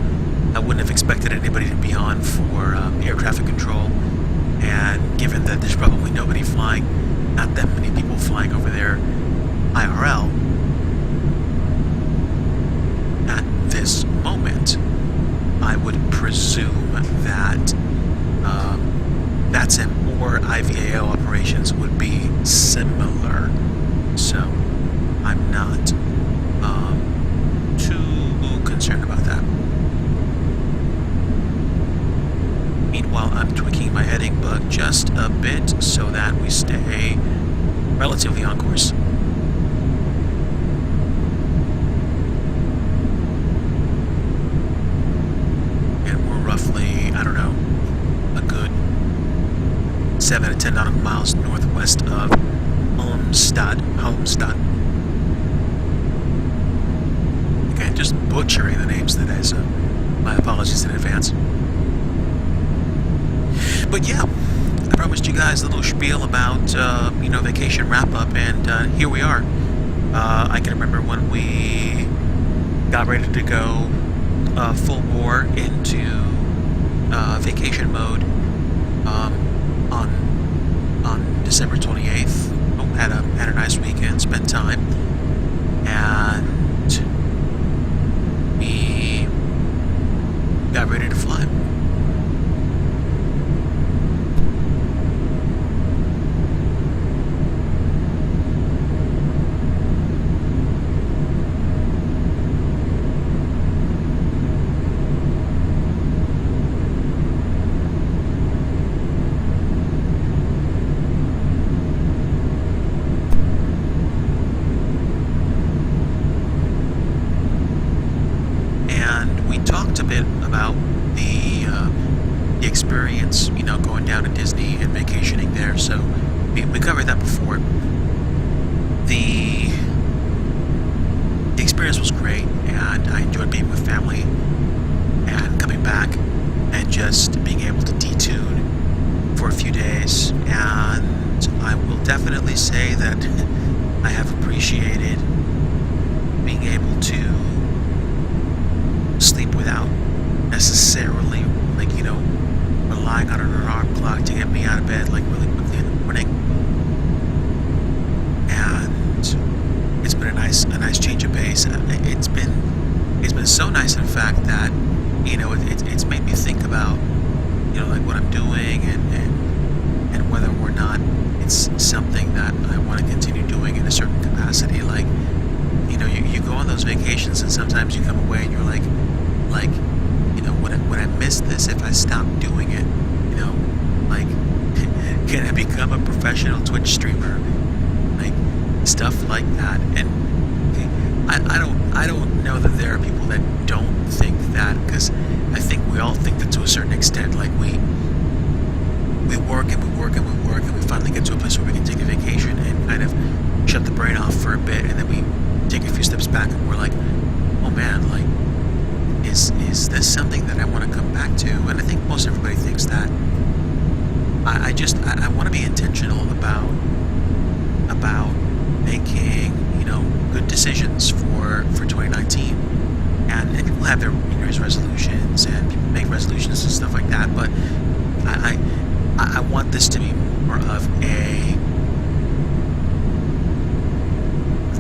I wouldn't have expected anybody to be on for air traffic control. And given that there's probably nobody flying, not that many people flying over there IRL at this moment, I would presume that VATSIM or IVAO operations would be similar. So I'm not too concerned about that. Meanwhile, I'm tweaking my heading bug just a bit so that we stay relatively on course. And we're roughly, I don't know, a good 7 to 10 nautical miles northwest of Halmstad. Okay, just butchering the names today, so my apologies in advance. But yeah, I promised you guys a little spiel about, vacation wrap-up, and here we are. I can remember when we got ready to go full bore into vacation mode on December 28th. Had a nice weekend, spent time, and we got ready to fly. Experience, going down to Disney and vacationing there. So we covered that before. The experience was great, and I enjoyed being with family and coming back and just being able to detune for a few days. And I will definitely say that I have appreciated being able to sleep without necessarily relying on an alarm clock to get me out of bed really quickly in the morning. And it's been a nice change of pace. It's been so nice, in fact, that it's made me think about what I'm doing and whether or not it's something that I want to continue doing in a certain capacity. You go on those vacations and sometimes you come away and you're like would I miss this if I stopped doing it? Can I become a professional Twitch streamer? Stuff like that. And I don't know that there are people that don't think that, because I think we all think that to a certain extent. We work and we work and we work, and we finally get to a place where we can take a vacation and kind of shut the brain off for a bit, and then we take a few steps back and we're like, oh man, is this something that I want to come back to? And I think most everybody thinks that. I want to be intentional about making good decisions for 2019. And people have their New Year's resolutions, and people make resolutions and stuff like that. But I want this to be more of a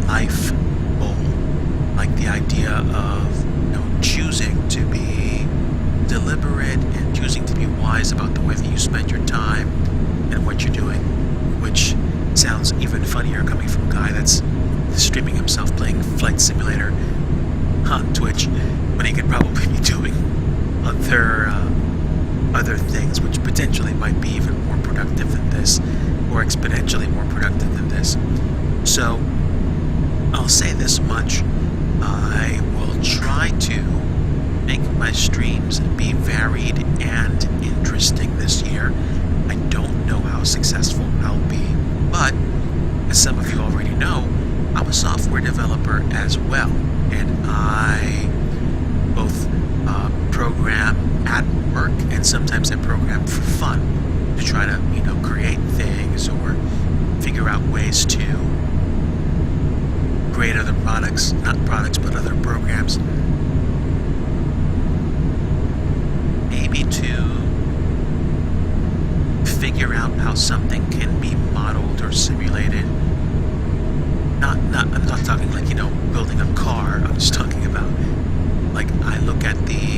life goal, the idea of choosing to be deliberate and choosing to be wise about the way that you spend your time and what you're doing, which sounds even funnier coming from a guy that's streaming himself playing Flight Simulator on Twitch when he could probably be doing other things, which potentially might be even more productive than this, or exponentially more productive than this. So I'll say this much: I will try to make my streams be varied and interesting this year. I don't know how successful I'll be, but as some of you already know, I'm a software developer as well, and I both program at work, and sometimes I program for fun to try to, create things or figure out ways to create other products, not products, but other programs. Maybe to figure out how something can be modeled or simulated. I'm not talking like, building a car. I'm just talking about, like, I look at the,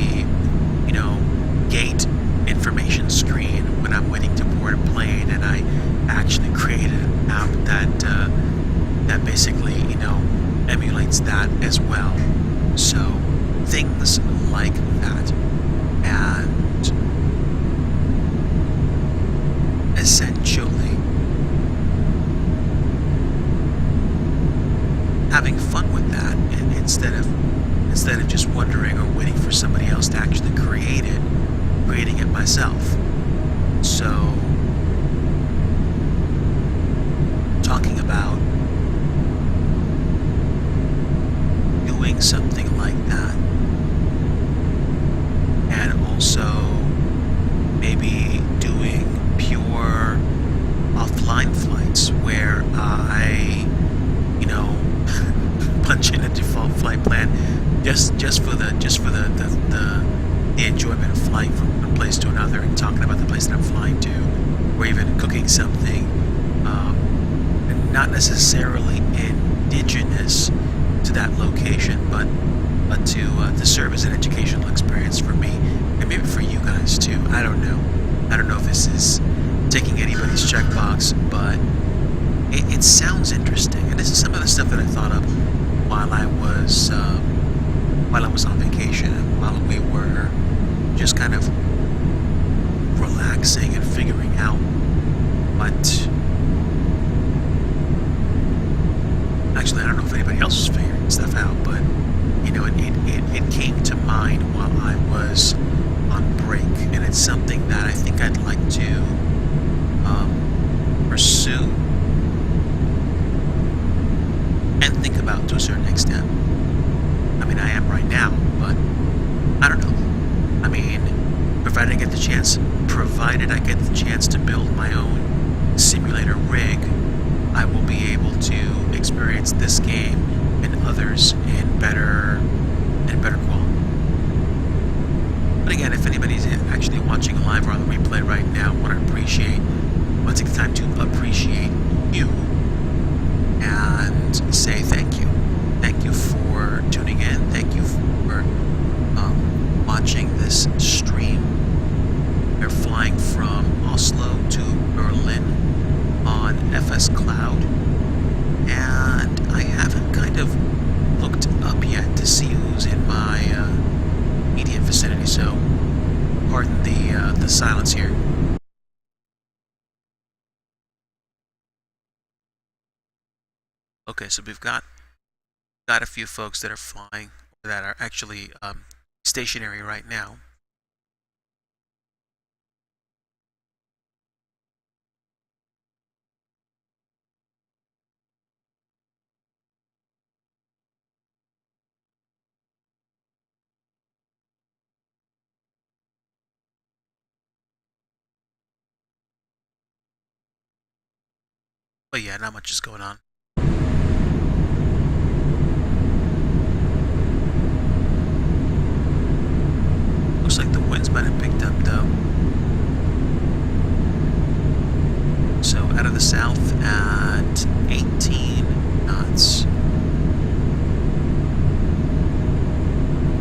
gate information screen when I'm waiting to board a plane, and I actually created an app that basically, emulates that as well. So things like that. And essentially having fun with that, and instead of just wondering or waiting for somebody else to actually create it, creating it myself. So talking about doing something like that, and also maybe doing pure offline flights where I punch in a default flight plan just for the enjoyment of flying from one place to another and talking about the place that I'm flying to, or even cooking something not necessarily indigenous to that location, but to serve as an educational experience for me, and maybe for you guys too. I don't know if this is taking anybody's checkbox, but it sounds interesting, and this is some of the stuff that I thought of while I was on vacation, and while we were just kind of relaxing and figuring out what. Actually, I don't know if anybody else was figuring stuff out, but it came to mind while I was on break, and it's something that I think I'd like to pursue and think about to a certain extent. I mean, I am right now, but I don't know. I mean, provided I get the chance to build my own simulator rig, I will be able to experience this game and others in better quality. But again, if anybody's actually watching live or on the replay right now, I want to take the time to appreciate you and say thank you. Thank you for tuning in. Thank you for watching this stream. We're flying from Oslo to Berlin on FS Cloud, and I haven't kind of looked up yet to see who's in my immediate vicinity, so pardon the silence here. Okay, so we've got a few folks that are flying, that are actually stationary right now. But yeah, not much is going on. Looks like the winds might have picked up though. So out of the south at 18 knots.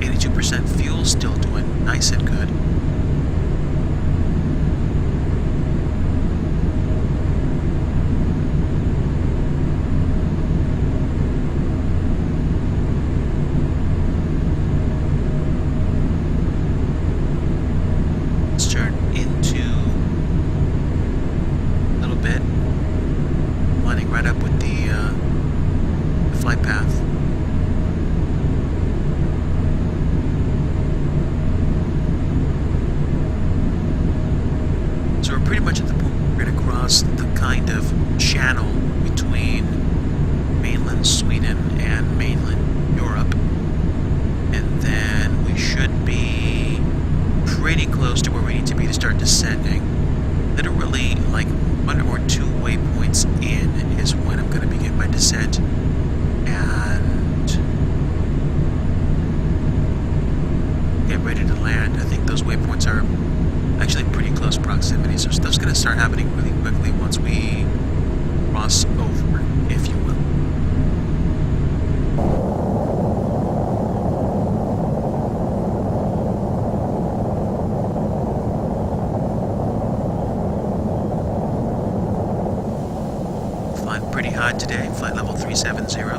82% fuel, still doing nice and good. right up with the flight path. So we're pretty much at the point where we're going to cross the kind of channel between mainland Sweden and mainland Europe. And then we should be pretty close to where we need to be to start descending. Literally, like 1 or 2 waypoints in is when I'm going to begin my descent. And get ready to land. I think those waypoints are actually pretty close proximity, so stuff's going to start happening really quickly once we cross over, if you will. Flying pretty high today, flight level 370.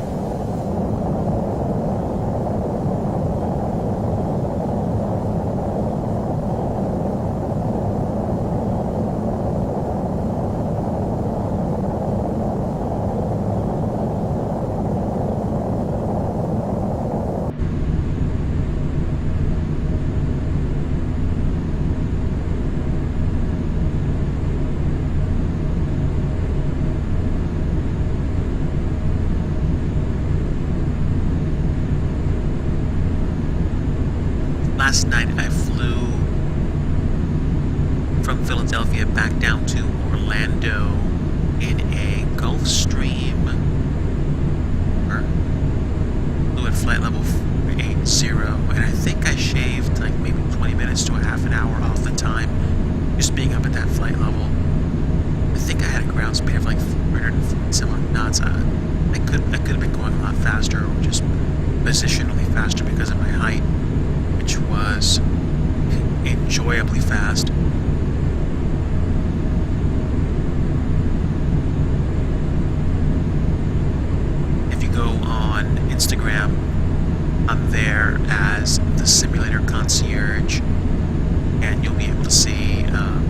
Last night I flew from Philadelphia back down to Orlando in a Gulfstream, flew at flight level 80, and I think I shaved like maybe 20 minutes to a half an hour off the time just being up at that flight level. I think I had a ground speed of like 440 some odd knots. I could have been going a lot faster, or just positionally faster because of my height, which was enjoyably fast. If you go on Instagram, I'm there as the simulator concierge, and you'll be able to see a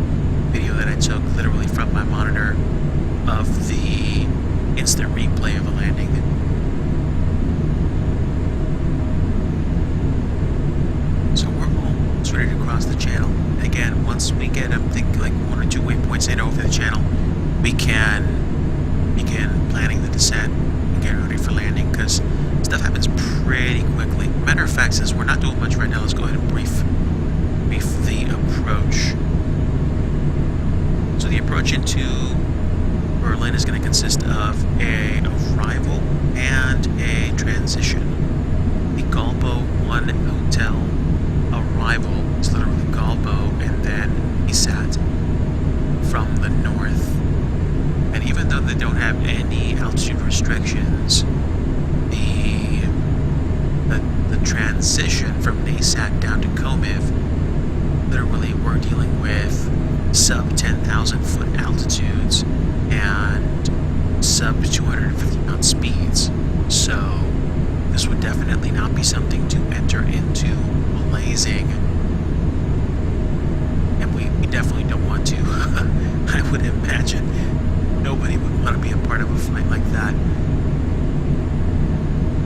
video that I took literally from my monitor of the instant replay of the landing. So we're almost ready to cross the channel. And again, once we get, I'm thinking like 1 or 2 waypoints in over the channel, we can begin planning the descent and get ready for landing, because stuff happens pretty quickly. Matter of fact, since we're not doing much right now, let's go ahead and brief the approach. So the approach into Berlin is going to consist of a arrival and a transition. The Galbo 1 hotel arrival is literally Galbo and then ESAT from the north. And even though they don't have any altitude restrictions, the transition from NASAT down to Komiv, literally we're dealing with sub 10,000 foot altitudes and sub 250 knot speeds. So this would definitely not be something to enter into blazing, and we definitely don't want to. I would imagine nobody would want to be a part of a flight like that,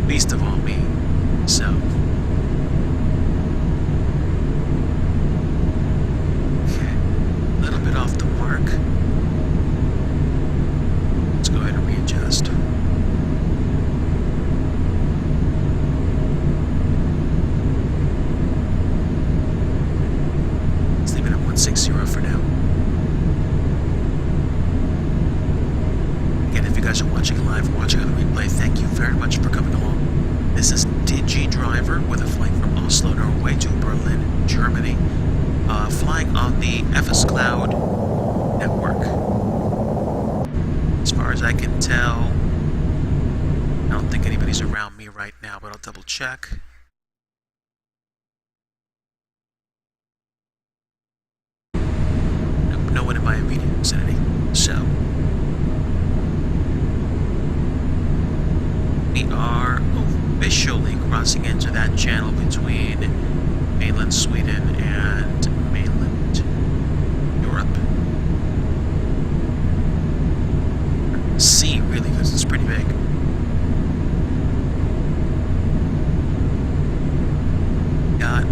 least of all me. So okay, a little bit off the mark. Let's go ahead and readjust. Let's leave it at 160 for now. Again, if you guys are watching live or watching on the replay, thank you very much for coming along. This is DigiDriver with a flight from Oslo, Norway to Berlin, Germany, flying on the FS Cloud network. As far as I can tell, I don't think anybody's around me right now, but I'll double check. Nope, no one in my immediate vicinity. So we are officially crossing into that channel between mainland Sweden and mainland Europe. sea, really, because it's pretty big. Got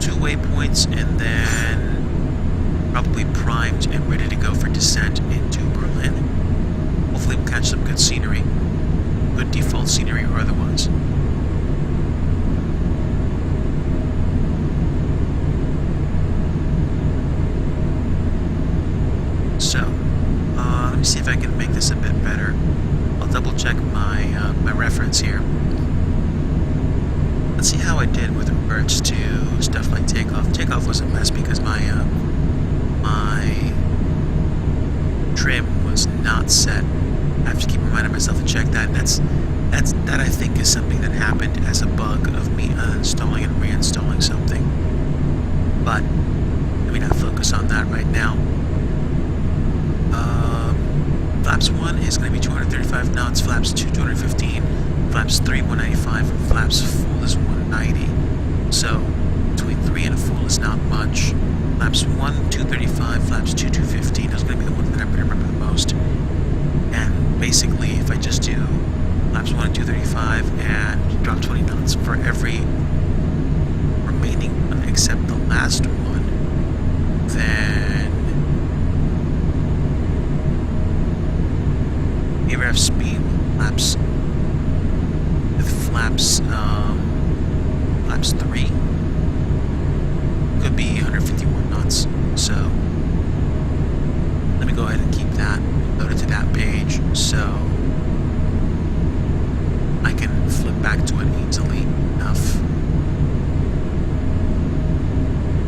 2 waypoints, and then probably primed and ready to go for descent into Berlin. Hopefully we'll catch some good scenery. Good default scenery or otherwise. So, let me see if I can make this a bit better. I'll double check my my reference here. Let's see how I did with regards to stuff like takeoff. Takeoff was a mess because my my trim was not set. I have to keep reminding myself to check that. That I think is something that happened as a bug of me uninstalling and reinstalling something. But let me not focus on that right now. Flaps 1 is going to be 235 knots, flaps 2, 215, flaps 3, 195, and flaps full is 190. So, between 3 and a full is not much. Flaps 1, 235, flaps 2, 215, those are going to be the ones that I'm going to remember the most. And basically, if I just do flaps 1 and 235 and drop 20 knots for every remaining one except the last one, then aircraft speed flaps with flaps 3 could be 151 knots. So let me go ahead and keep that loaded to that page so I can flip back to it easily enough.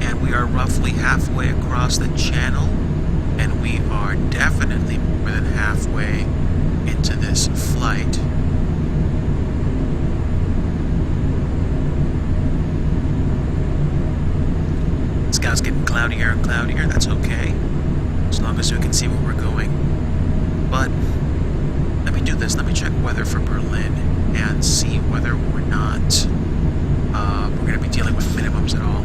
And we are roughly halfway across the channel, and we are definitely more than halfway into this flight. The sky's getting cloudier and cloudier, that's okay, as long as we can see where we're going. But let me do this, let me check weather for Berlin and see whether or not we're going to be dealing with minimums at all.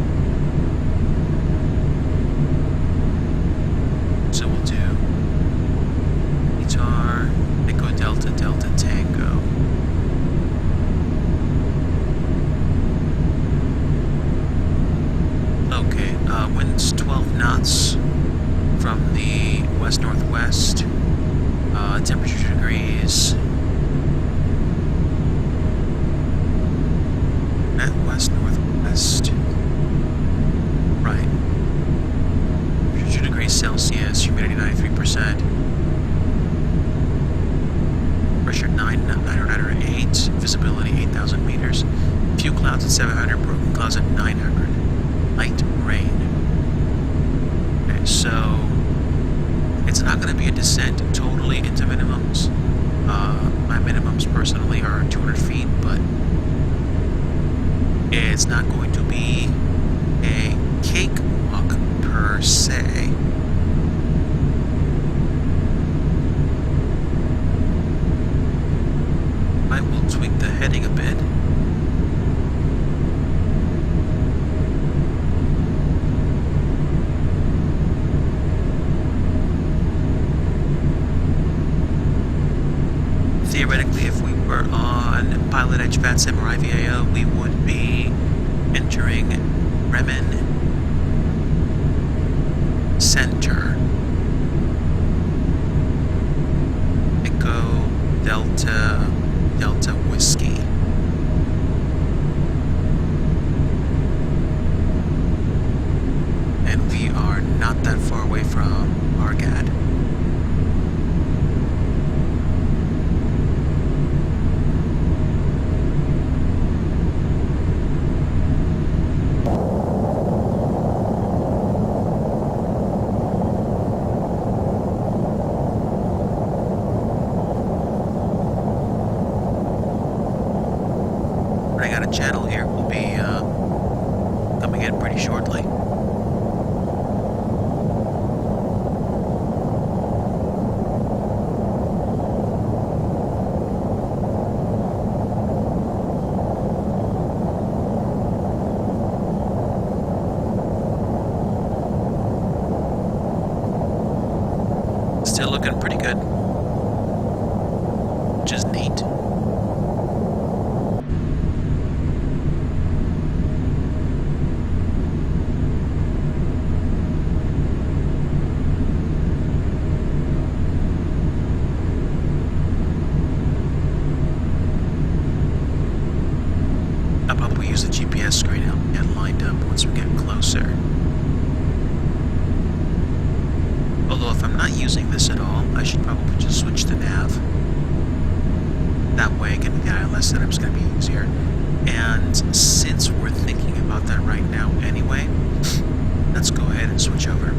So we'll do guitar, Echo Delta, Delta Tango. Okay, winds 12 knots from the west-northwest, temperature degrees at west-northwest, right, temperature degrees Celsius, humidity 93%, pressure 908, visibility 8,000 meters, few clouds at 700, broken clouds at 900, light rain. Okay, so it's not going to be a descent totally into minimums. My minimums personally are 200 feet, but it's not going to be a cakewalk per se. I will tweak the heading a bit. Theoretically, if we were on Pilot Edge VATSIM or IVAO, we would be entering Bremen Center. Echo Delta Delta Whiskey. And we are not that far away from Argad. Channel here will be coming in pretty shortly. Still looking pretty good. which is neat. I'll probably use the GPS screen to help me get lined up once we get closer. Although if I'm not using this at all, I should probably just switch to nav. That way getting the ILS setup is going to be easier. And since we're thinking about that right now anyway, let's go ahead and switch over.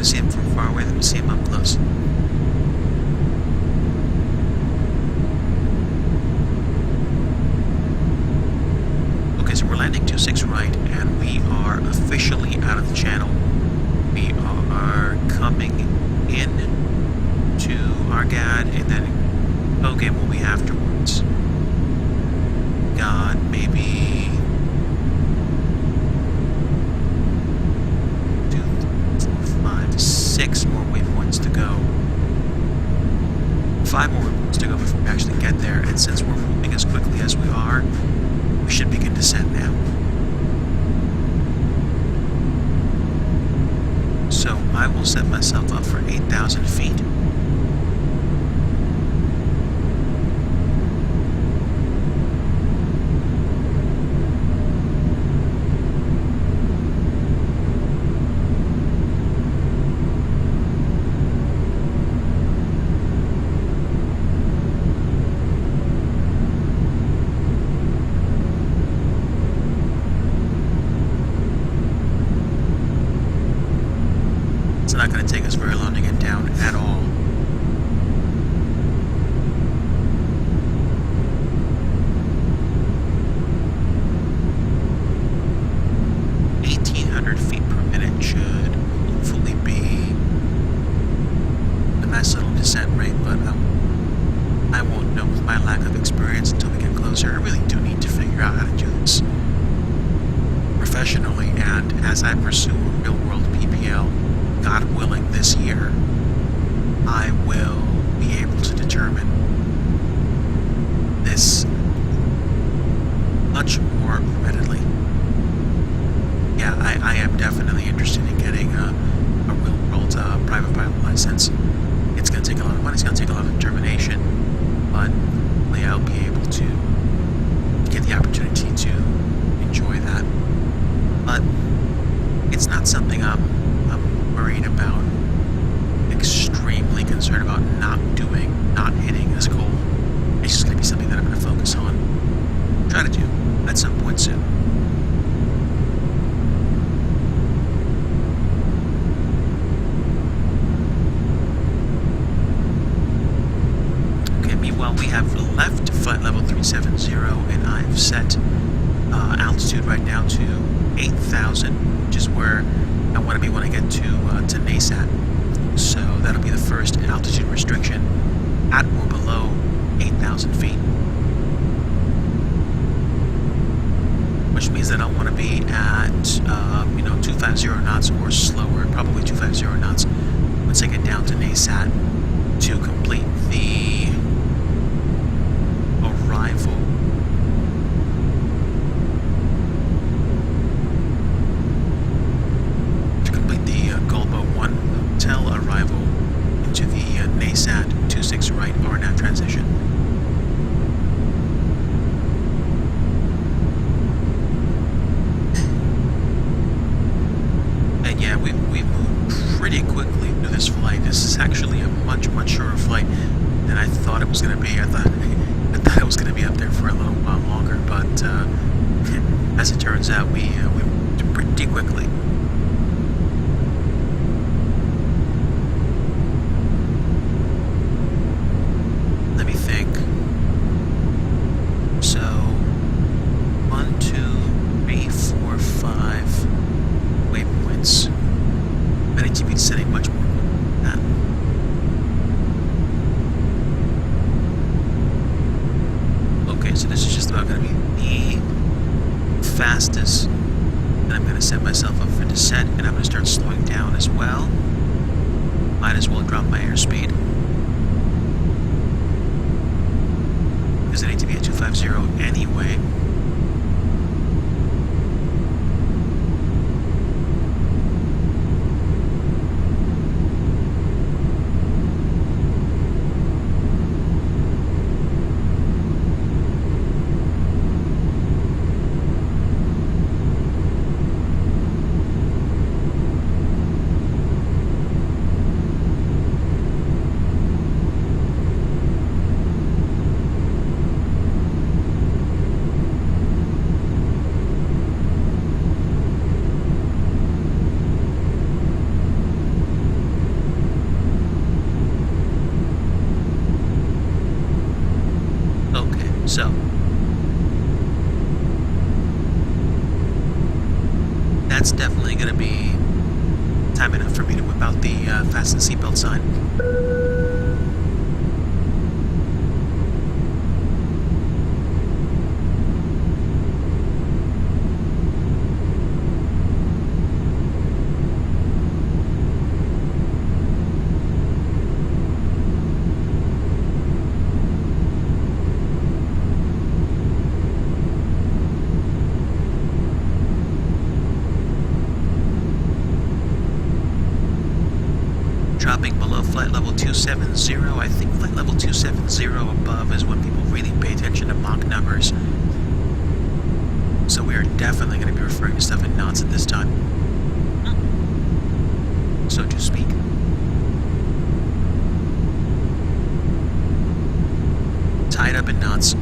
See him from far away than to see him up close. Okay, so we're landing 26 right, and we are officially out of the channel. We are coming in to Argad, and then Tegel will be afterwards. Got maybe 6 more waypoints to go. 5 more waypoints to go before we actually get there, and since we're moving as quickly as we are, we should begin descent now. So I will set myself up for 8,000 feet. Not going to take us very long to get down at all. Feet per minute should hopefully be a nice little descent rate, but I won't know with my lack of experience until we get closer. I really do need to figure out how to do this professionally, and as I pursue a real-world PPL, God willing, this year, I will be able to determine this much more readily. Yeah, I am definitely interested in getting a real-world private pilot license. It's going to take a lot of money, it's going to take a lot of determination, but hopefully I'll be able to get the opportunity to enjoy that. But it's not something I'm worried about, extremely concerned about not hitting this goal. It's just going to be something that I'm going to focus on, try to do at some point soon. Okay, meanwhile we have left flight level 370, and I've set altitude right now to 8,000, which is where I want to be when I get to NASAT. So that'll be the first altitude restriction at or below 8,000 feet. Which means that I want to be at 250 knots or slower, probably 250 knots once I get down to NASAT to complete the arrival much shorter flight than I thought it was going to be. I thought it was going to be up there for a little while longer, but as it turns out, we moved pretty quickly. Let me think. So, 1, 2, 3, 4, 5 waypoints. I need to be setting much more than that. Okay, so this is just about going to be the fastest that I'm going to set myself up for descent, and I'm going to start slowing down as well. Might as well drop my airspeed, because I need to be at 250 anyway. So, that's definitely going to be time enough for me to whip out the fasten seatbelt sign. Dropping below flight level 270. I think flight level 270 above is when people really pay attention to Mach numbers. So we are definitely going to be referring to stuff in knots at this time. So to speak. Tied up in knots.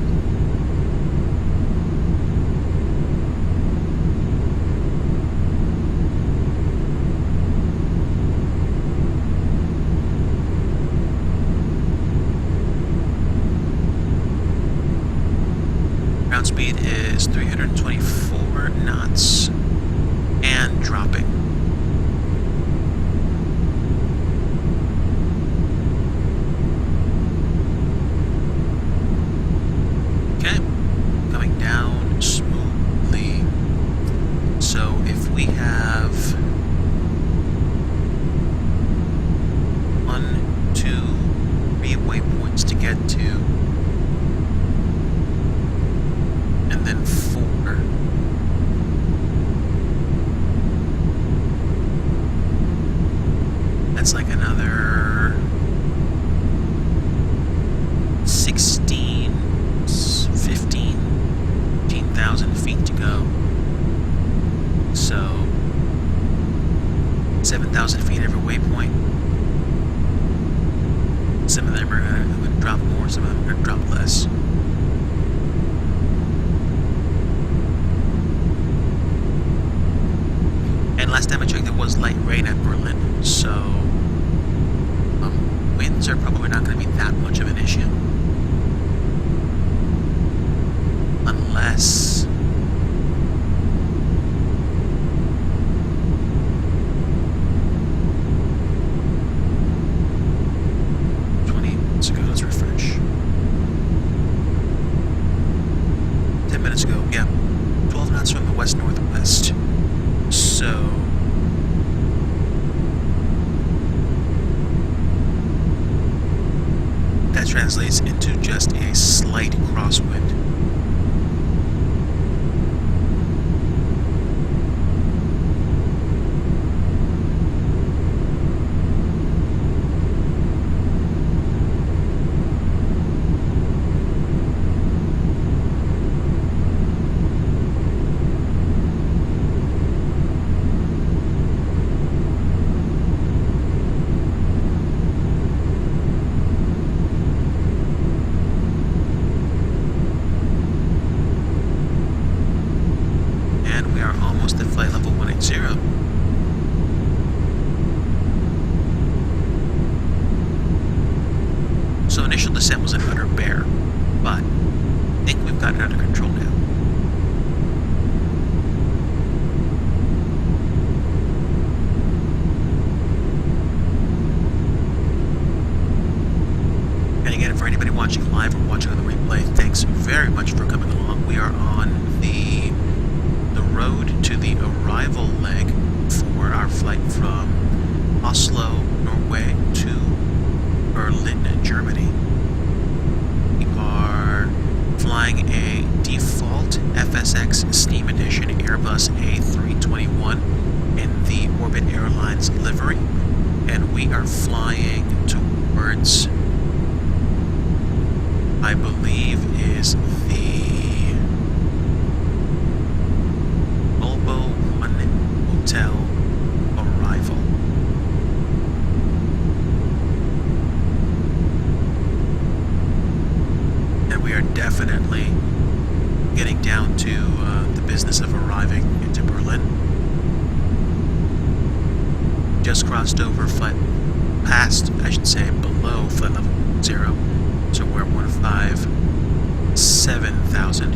Ground speed is 324 knots and dropping. Okay, coming down smoothly. So if we have 1, 2, 3 waypoints to get to, and then 4. That's like another 16, 15,000 feet to go. So 7,000 feet every waypoint. Some of them are going to drop more, some of them are going to drop less. And last time I checked, there was light rain at Berlin, so winds are probably not going to be that much of an issue. Unless... let's refresh. 10 minutes ago, yeah. 12 knots from the west-northwest. So... that translates into just a slight crosswind. and we are almost at flight level 180. So initial descent was an utter bear, but I think we've got it under control now. And again, for anybody watching live or watching on the replay, thanks very much for coming along. We are on the road to the arrival leg for our flight from Oslo, Norway to Berlin, Germany. We are flying a default FSX Steam Edition Airbus A321 in the Orbit Airlines livery, and we are flying towards, I believe, is the Volvo 1 Hotel arrival. And we are definitely getting down to the business of arriving into Berlin. Just crossed over below flight level 0. So we're at 157,000.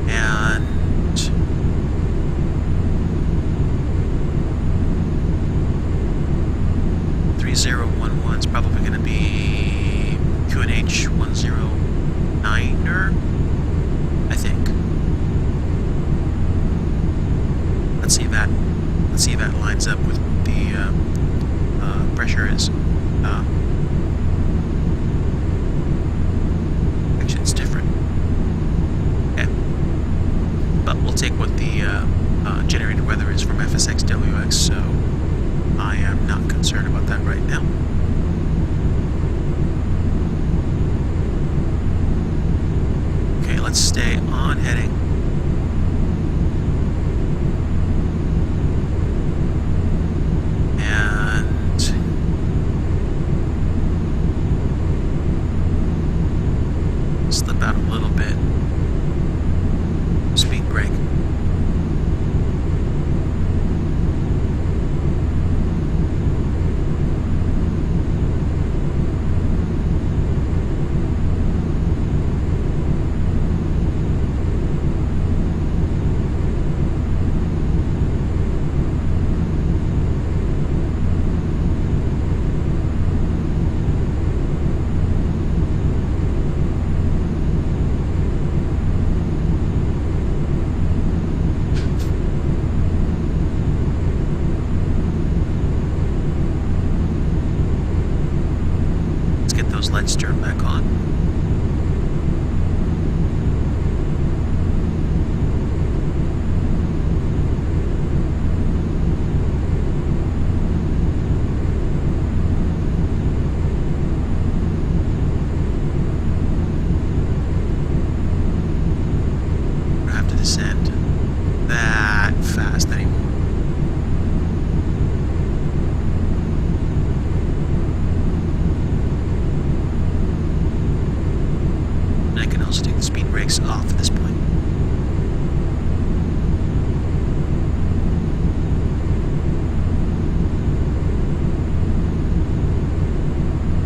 And 3011 is probably going to be QNH 109er, I think. Let's see if that lines up with what the pressure is. Actually, it's different. Yeah. But we'll take what the generated weather is from FSX WX, so I am not concerned about that right now. Okay, let's stay on heading. Slip out a little bit. Speed brake. Lights turn back on. We don't have to descend that fast anymore. Take the speed brakes off at this point.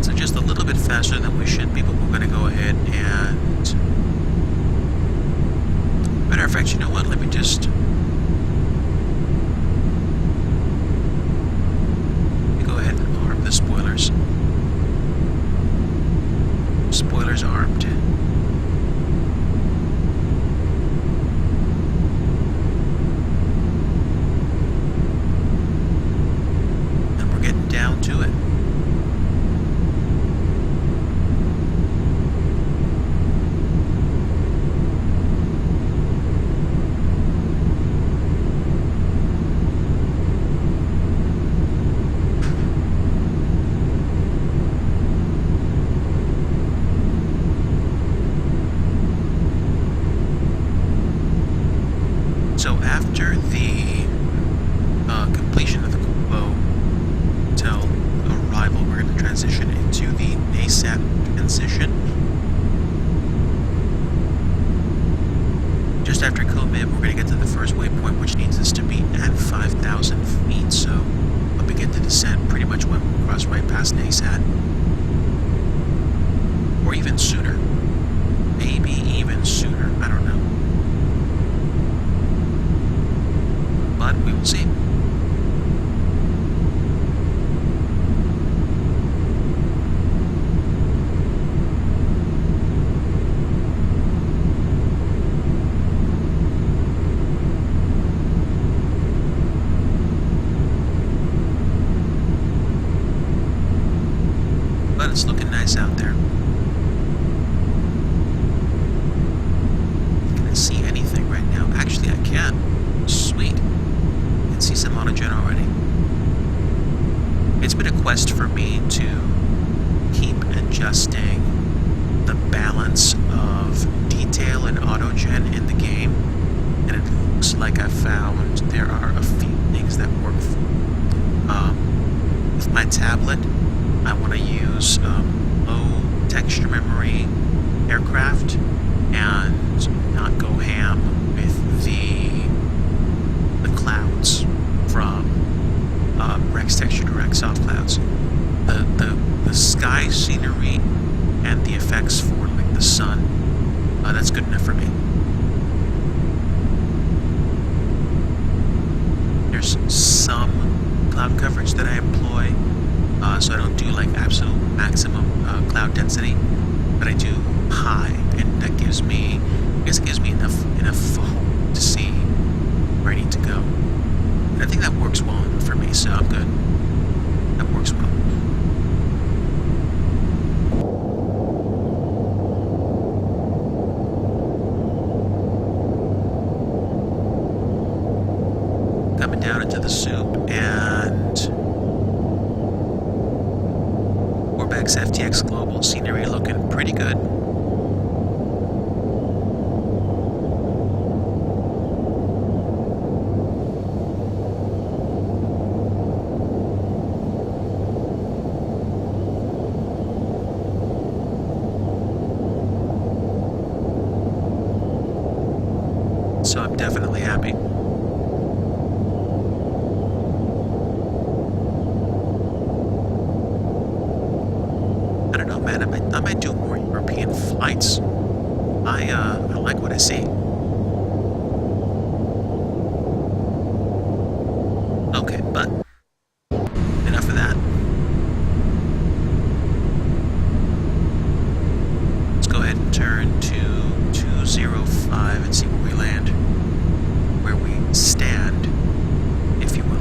So just a little bit faster than we should be, but we're going to go ahead and... Matter of fact, you know what? Let me go ahead and arm the spoilers. Spoilers armed. Down to it. cross right past NASAT. Or even sooner. Maybe even sooner. I don't know. But we will see. But it's looking nice out there. Can I see anything right now? Actually, I can. Sweet. I can see some autogen already. It's been a quest for me to keep adjusting the balance of detail and autogen in the game, and it looks like I found there are a few things that work for with my tablet. I want to use low texture memory aircraft and not go ham with the clouds from Rex Texture Direct soft clouds. The sky scenery and the effects for like the sun, that's good enough for me. There's some cloud coverage that I employ, so I don't do like absolute maximum cloud density, but I do high, and that gives me, I guess it gives me enough foam to see where I need to go. And I think that works well for me, so I'm good. That works well. Coming down into the soup, and Orbex FTX Global scenery looking pretty good. So I'm definitely happy. I don't know, man. I might do more European flights. I like what I see. Okay, but enough of that. Let's go ahead and turn to 205 and see where we land. Where we stand, if you will.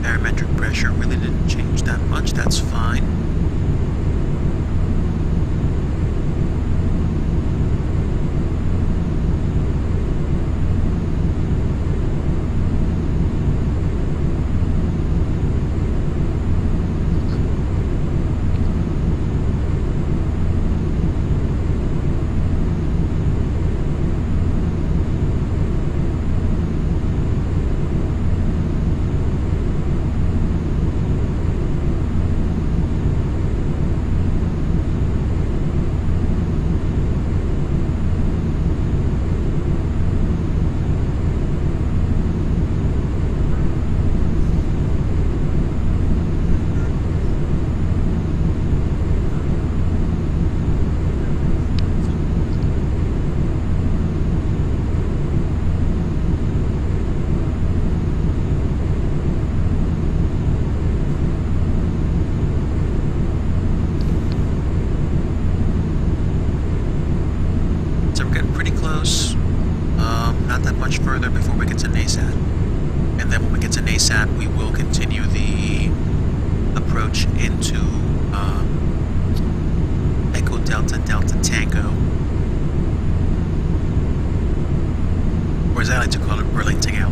Barometric pressure really didn't change that much, that's fine. Not that much further before we get to NASAT. And then when we get to NASAT, we will continue the approach into Echo Delta Delta Tango. Or as I like to call it, Berlin Tegel.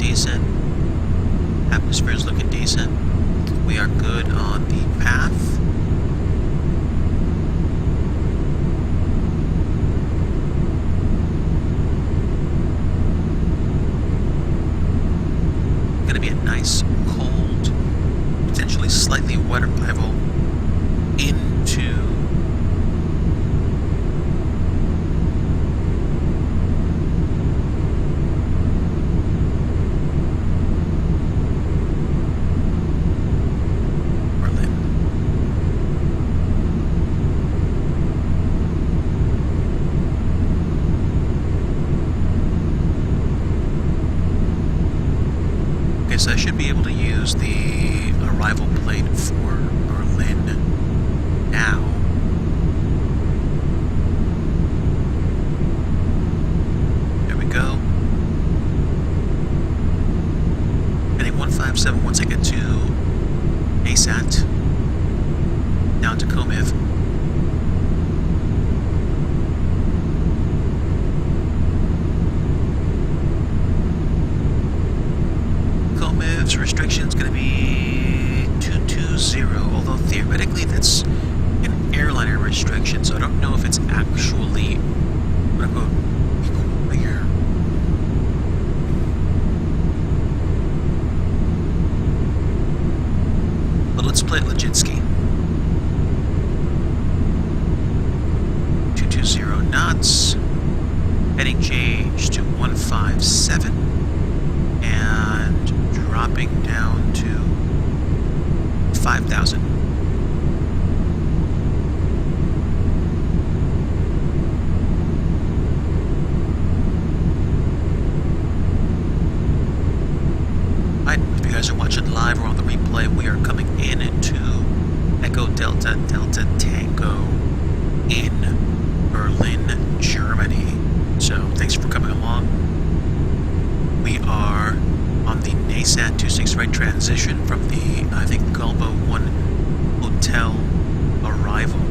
decent. Atmosphere's looking decent. We are good on the path. Gonna be a nice, cold, potentially slightly wet arrival into Berlin. Okay, so I should be able to use the arrival plate for Berlin now. There we go. Heading 157 once I get to ASAT. Down to Komiv. Komiv's restriction's going to be 220, although theoretically that's an airliner restriction, so I don't know if it's actually quote-unquote clear. But let's play it Legitsky. 220 knots. Heading change to 157. And dropping down to 5,000. Right, if you guys are watching live or on the replay, we are coming in to Echo Delta Delta Tango in Berlin, Germany. So thanks for coming along. We are on the NASAT 26 right transition from the, I think, Gulbo 1 hotel arrival.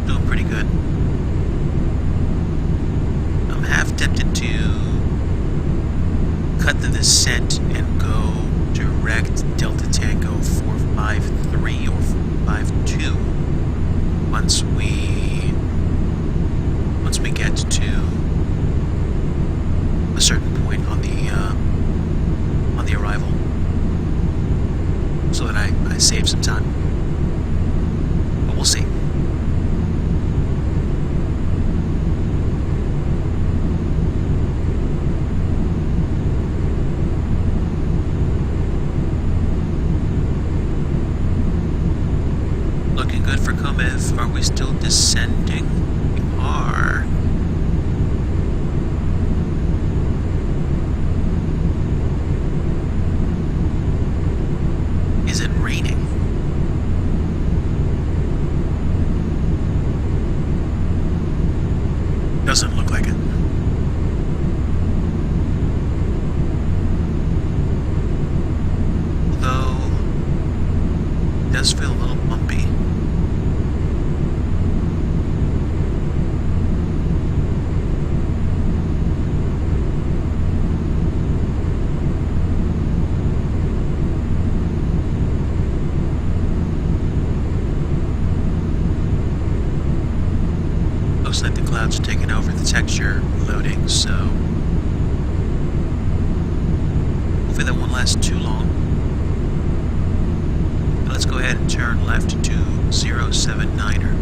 Doing pretty good. I'm half tempted to cut the descent and go direct Delta Tango 453 or 452 once we get to a certain point on the arrival, so that I save some time. But we'll see. Looking good for Komiv. Are we still descending? We are. Is it raining? Doesn't look like it. Although, it does feel a little bumpy. Looks like the clouds are taking over the texture loading, so hopefully that won't last too long. But let's go ahead and turn left to 079er.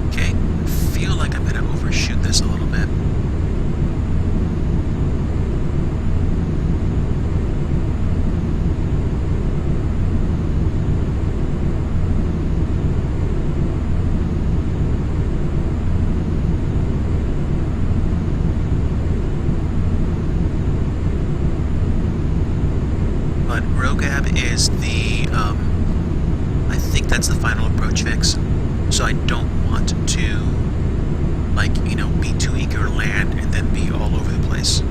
Okay, I feel like I'm gonna overshoot this a little bit. Rogab is the I think that's the final approach fix. So I don't want to, like, be too eager to land and then be all over the place.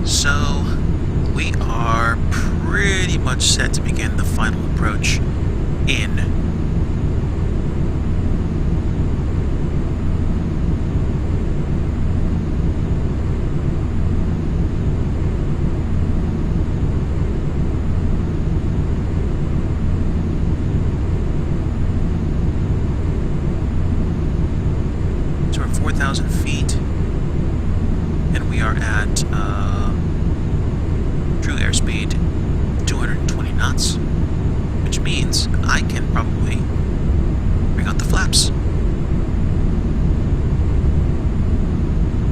So, we are pretty much set to begin the final approach in. So we're 4,000 feet, and we are at true airspeed 220 knots, which means I can probably bring out the flaps.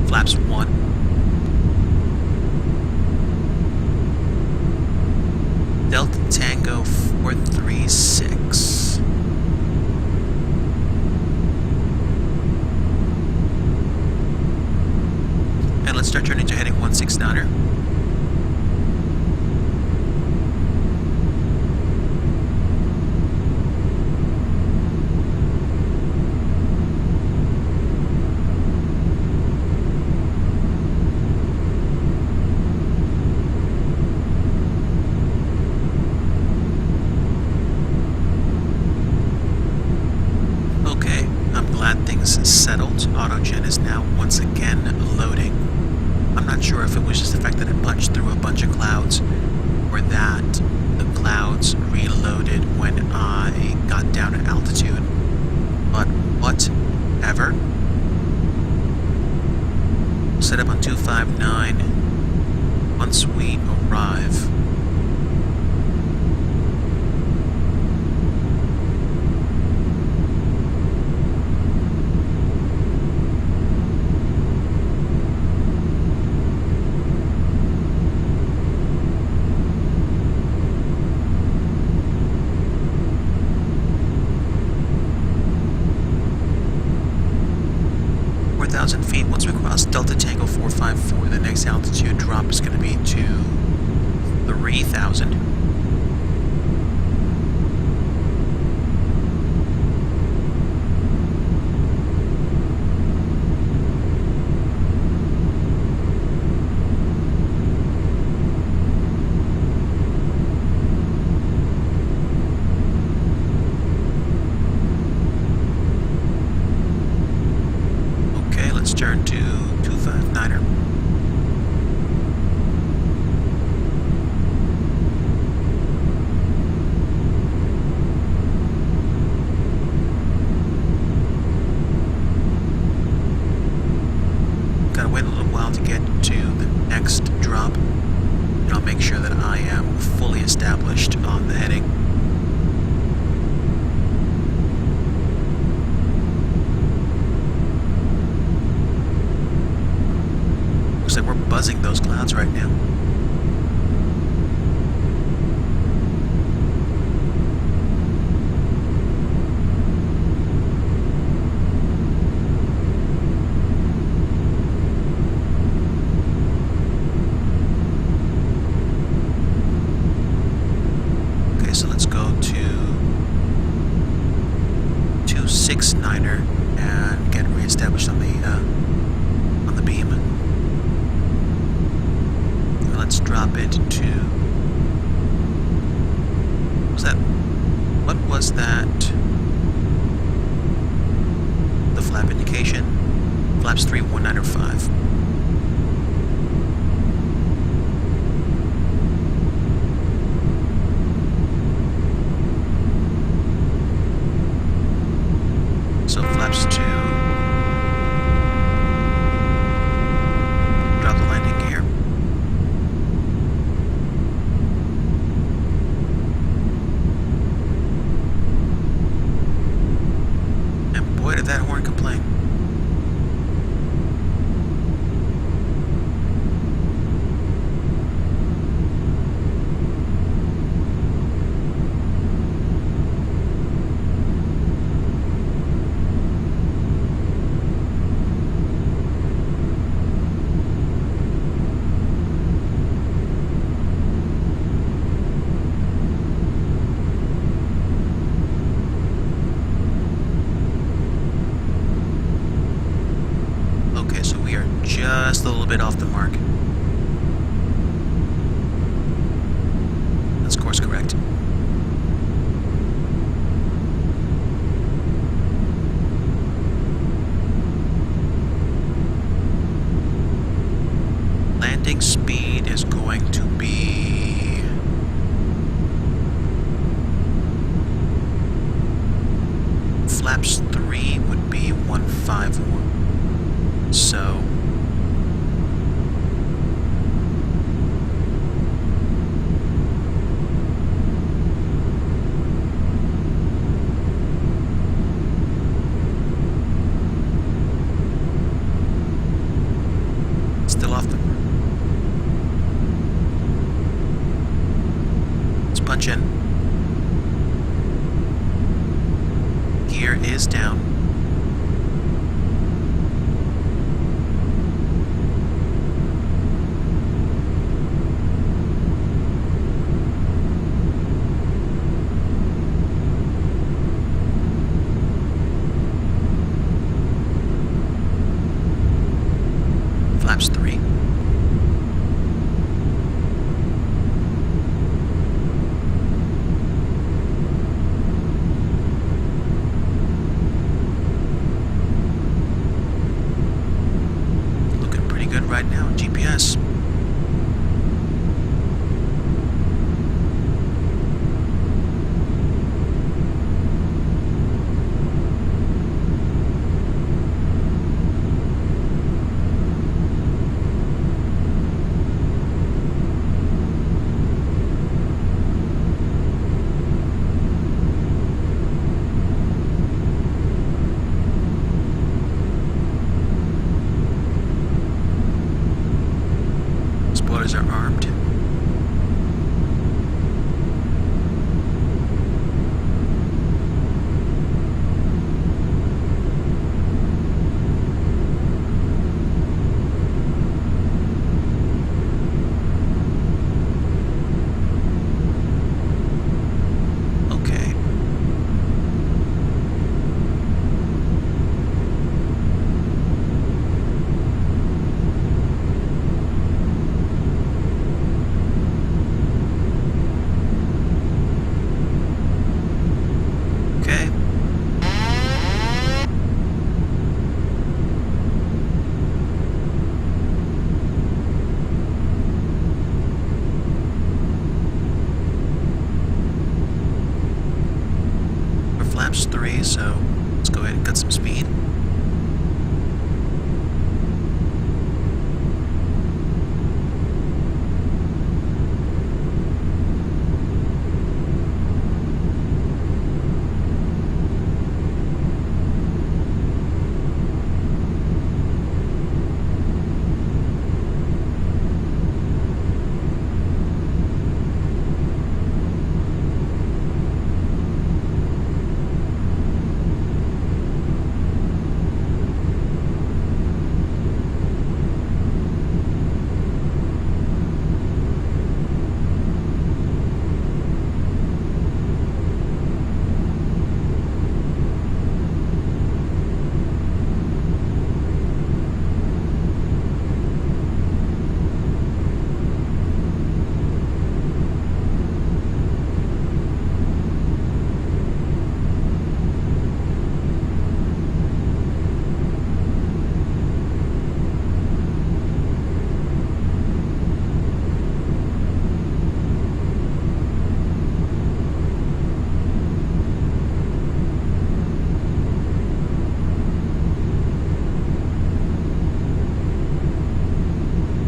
Flaps 1. Delta Tango 436. And let's start turning to heading 169er. Okay, I'm glad things settled. Autogen is now once again loading. I'm not sure if it was just the fact that it punched through a bunch of clouds, or that the clouds reloaded when I got down at altitude. But whatever. Set up on 259 once we arrive. Feet. Once we cross Delta Tango 454, the next altitude drop is going to be to 3,000. Turn to 259er. Gotta wait a little while to get to the next drop, and I'll make sure that I am fully established on the heading. Looks like we're buzzing those clouds right now. Okay, so let's go to 269er and get reestablished on the beam. Let's drop it to. What was that? The flap indication? Flaps 31905. So flaps 2. Drop the landing gear. Boy, did that horn complain. just a little bit off the mark. landing speed is going to be... Flaps 3 would be 151. So... Still off the... Let's punch in. Gear is down. Flaps 3. Looking pretty good right now on GPS. Spoilers are armed. Okay. Okay. We're flaps 3, so let's go ahead and cut some speed.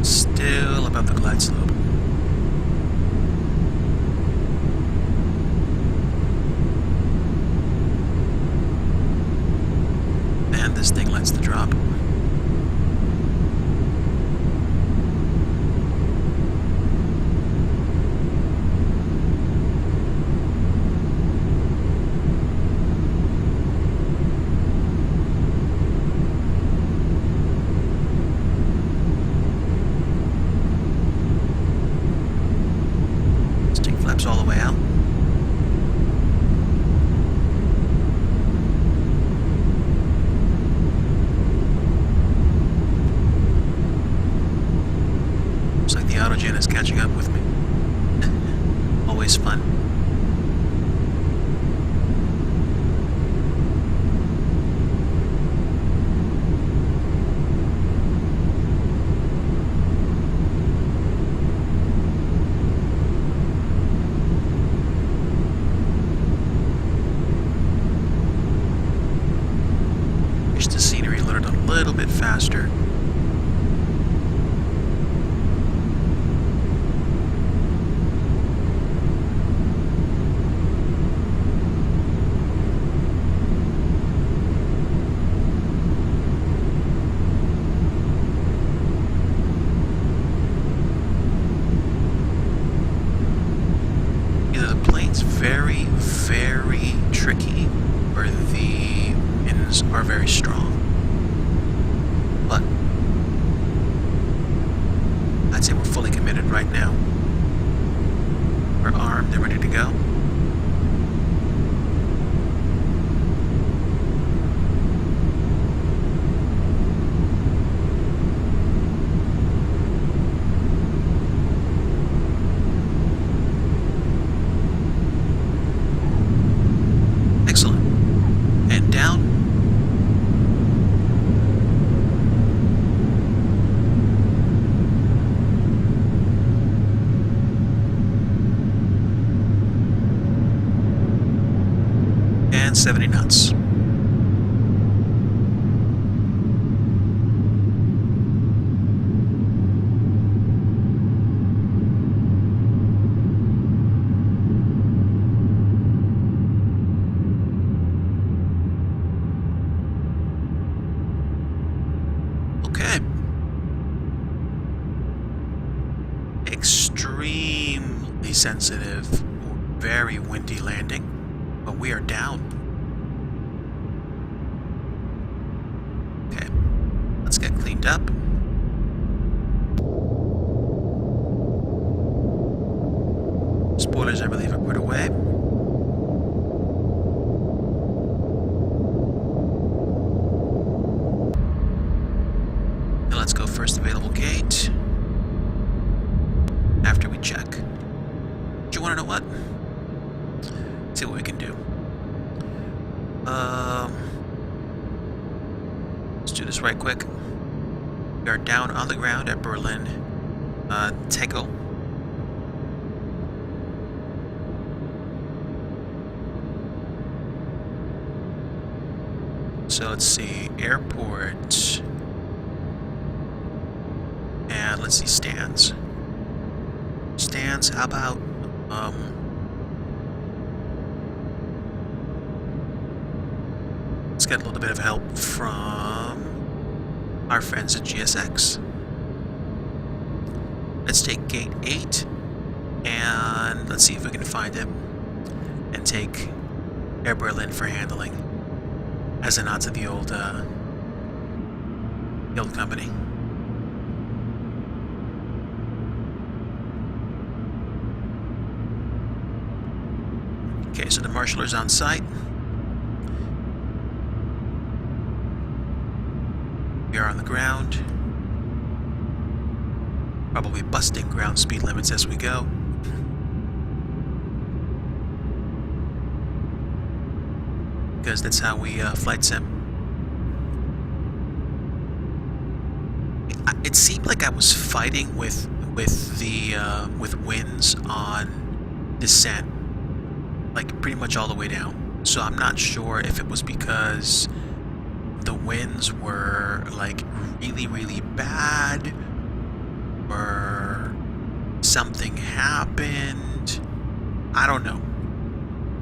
Still above the glide slope. And this thing likes to drop. Stick flaps all the way out. Looks like the autogen is catching up with me. Always fun. change the scenery a little bit faster. Either the plane's very, very tricky, or the winds are very strong. But I'd say we're fully committed right now. We're armed and ready to go. Excellent. And down. And 70 knots. Okay. Extremely sensitive, very windy landing, but we are down. Okay, let's get cleaned up. Spoilers, I believe, are put away. Now let's go first available gate. After we check. Do you want to know what? Let's see what we can do. Let's do this right quick. We are down on the ground at Berlin, Tegel. So let's see, airport, and let's see, stands. Stands, how about, let's get a little bit of help from our friends at GSX. Let's take gate 8, and let's see if we can find him, and take Air Berlin for handling, as a nod to the old company. Okay, so the marshaller's on site. We are on the ground. Probably busting ground speed limits as we go. Because that's how we flight sim. It seemed like I was fighting with winds on descent, like pretty much all the way down. So I'm not sure if it was because the winds were like really, really bad, or something happened. I don't know.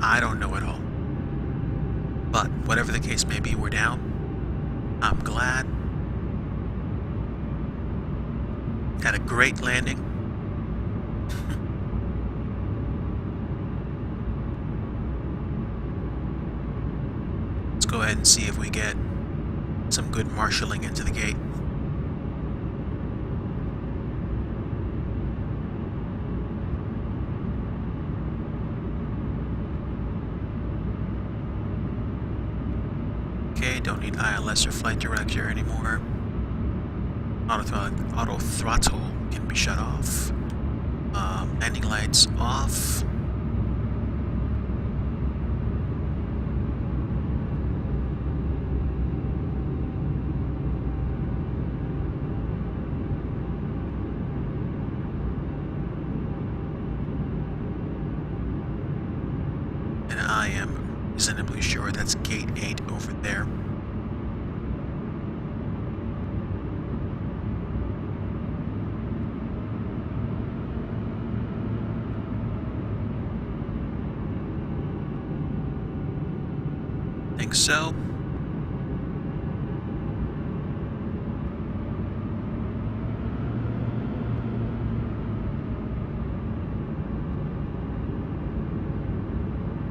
I don't know at all. But whatever the case may be, we're down. I'm glad. Had a great landing. Let's go ahead and see if we get some good marshalling into the gate. Okay, don't need ILS or flight director anymore. Auto throttle can be shut off. Landing lights off. And I am reasonably sure that's gate 8 over there. think so.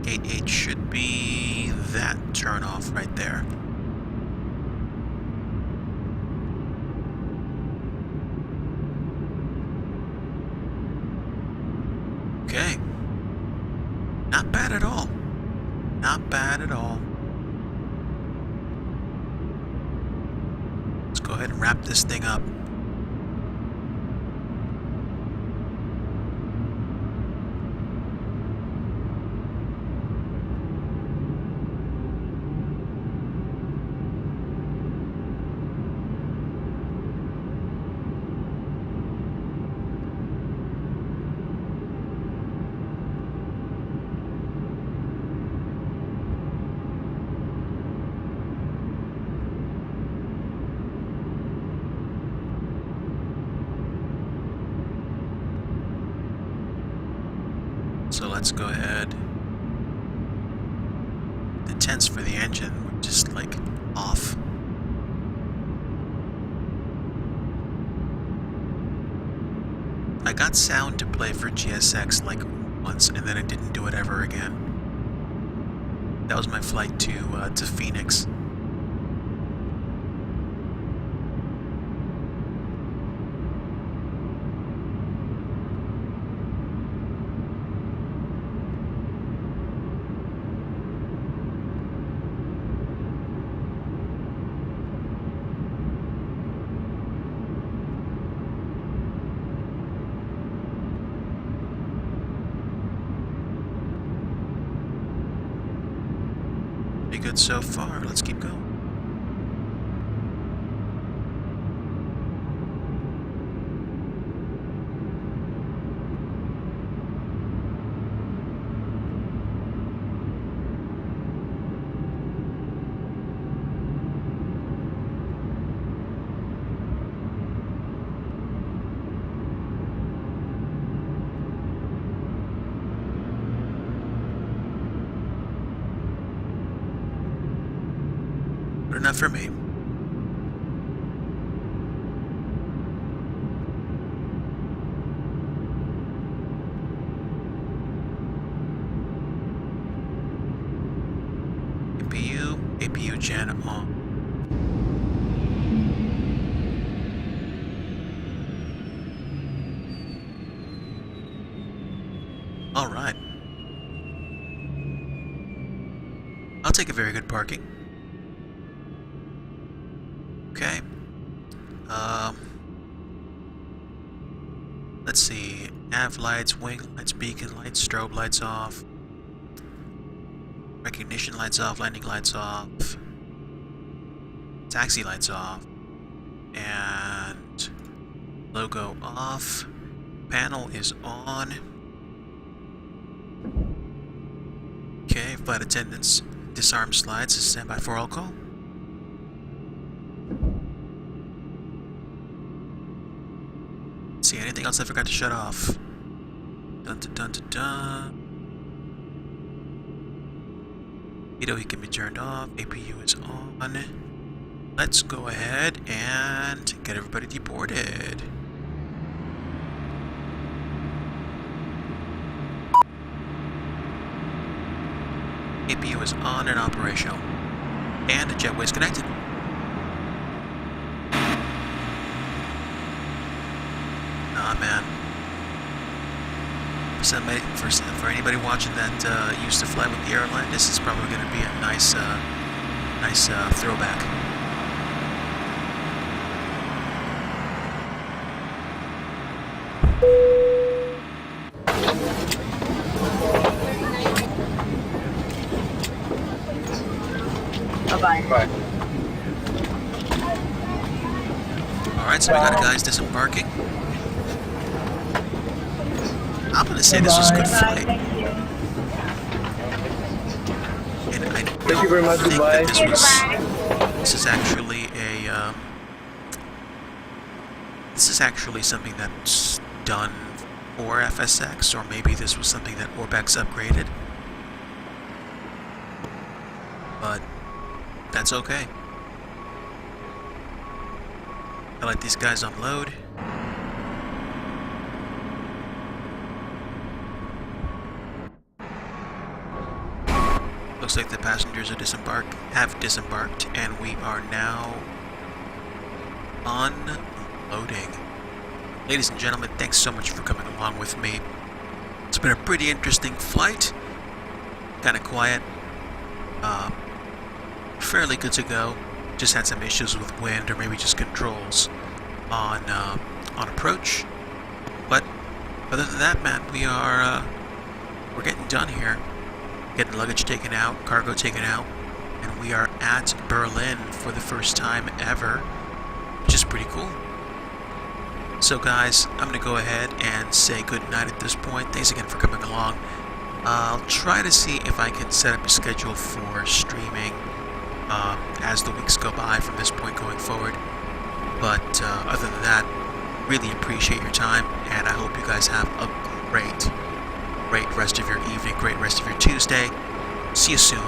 Gate 8 should be that turnoff right there. Okay. Not bad at all. Not bad at all. Let's go ahead and wrap this thing up. So let's go ahead. The tents for the engine were just like off. I got sound to play for GSX like once, and then I didn't do it ever again. That was my flight to Phoenix. Pretty good so far. Let's keep going. Good enough for me. APU gen on. All right. I'll take a very good parking. Okay. Let's see. Nav lights, wing lights, beacon lights, strobe lights off. Recognition lights off, landing lights off. Taxi lights off. And logo off. Panel is on. Okay, flight attendants disarm slides to stand by for all call. See anything else I forgot to shut off? Dun dun dun dun dun. He can be turned off. APU is on. Let's go ahead and get everybody deported. APU is on and operational. And the jetway is connected. Ah, man. For anybody watching that used to fly with the airline, this is probably going to be a nice throwback. Bye-bye. Bye. Alright, so we got guys disembarking. I'm gonna say this was a good flight. And I Thank you very much. think Goodbye. that this is actually a this is actually something that's done for FSX, or maybe this was something that Orbex upgraded. But that's okay. I let these guys unload. Looks like the passengers have disembarked, and we are now unloading. Ladies and gentlemen, thanks so much for coming along with me. It's been a pretty interesting flight. Kind of quiet. Fairly good to go. Just had some issues with wind, or maybe just controls on approach. But other than that, man, we're getting done here. Getting luggage taken out, cargo taken out, and we are at Berlin for the first time ever, which is pretty cool. So guys, I'm going to go ahead and say good night at this point. Thanks again for coming along. I'll try to see if I can set up a schedule for streaming as the weeks go by from this point going forward. But other than that, really appreciate your time, and I hope you guys have a great rest of your evening, great rest of your Tuesday. See you soon.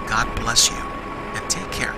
God bless you, and take care.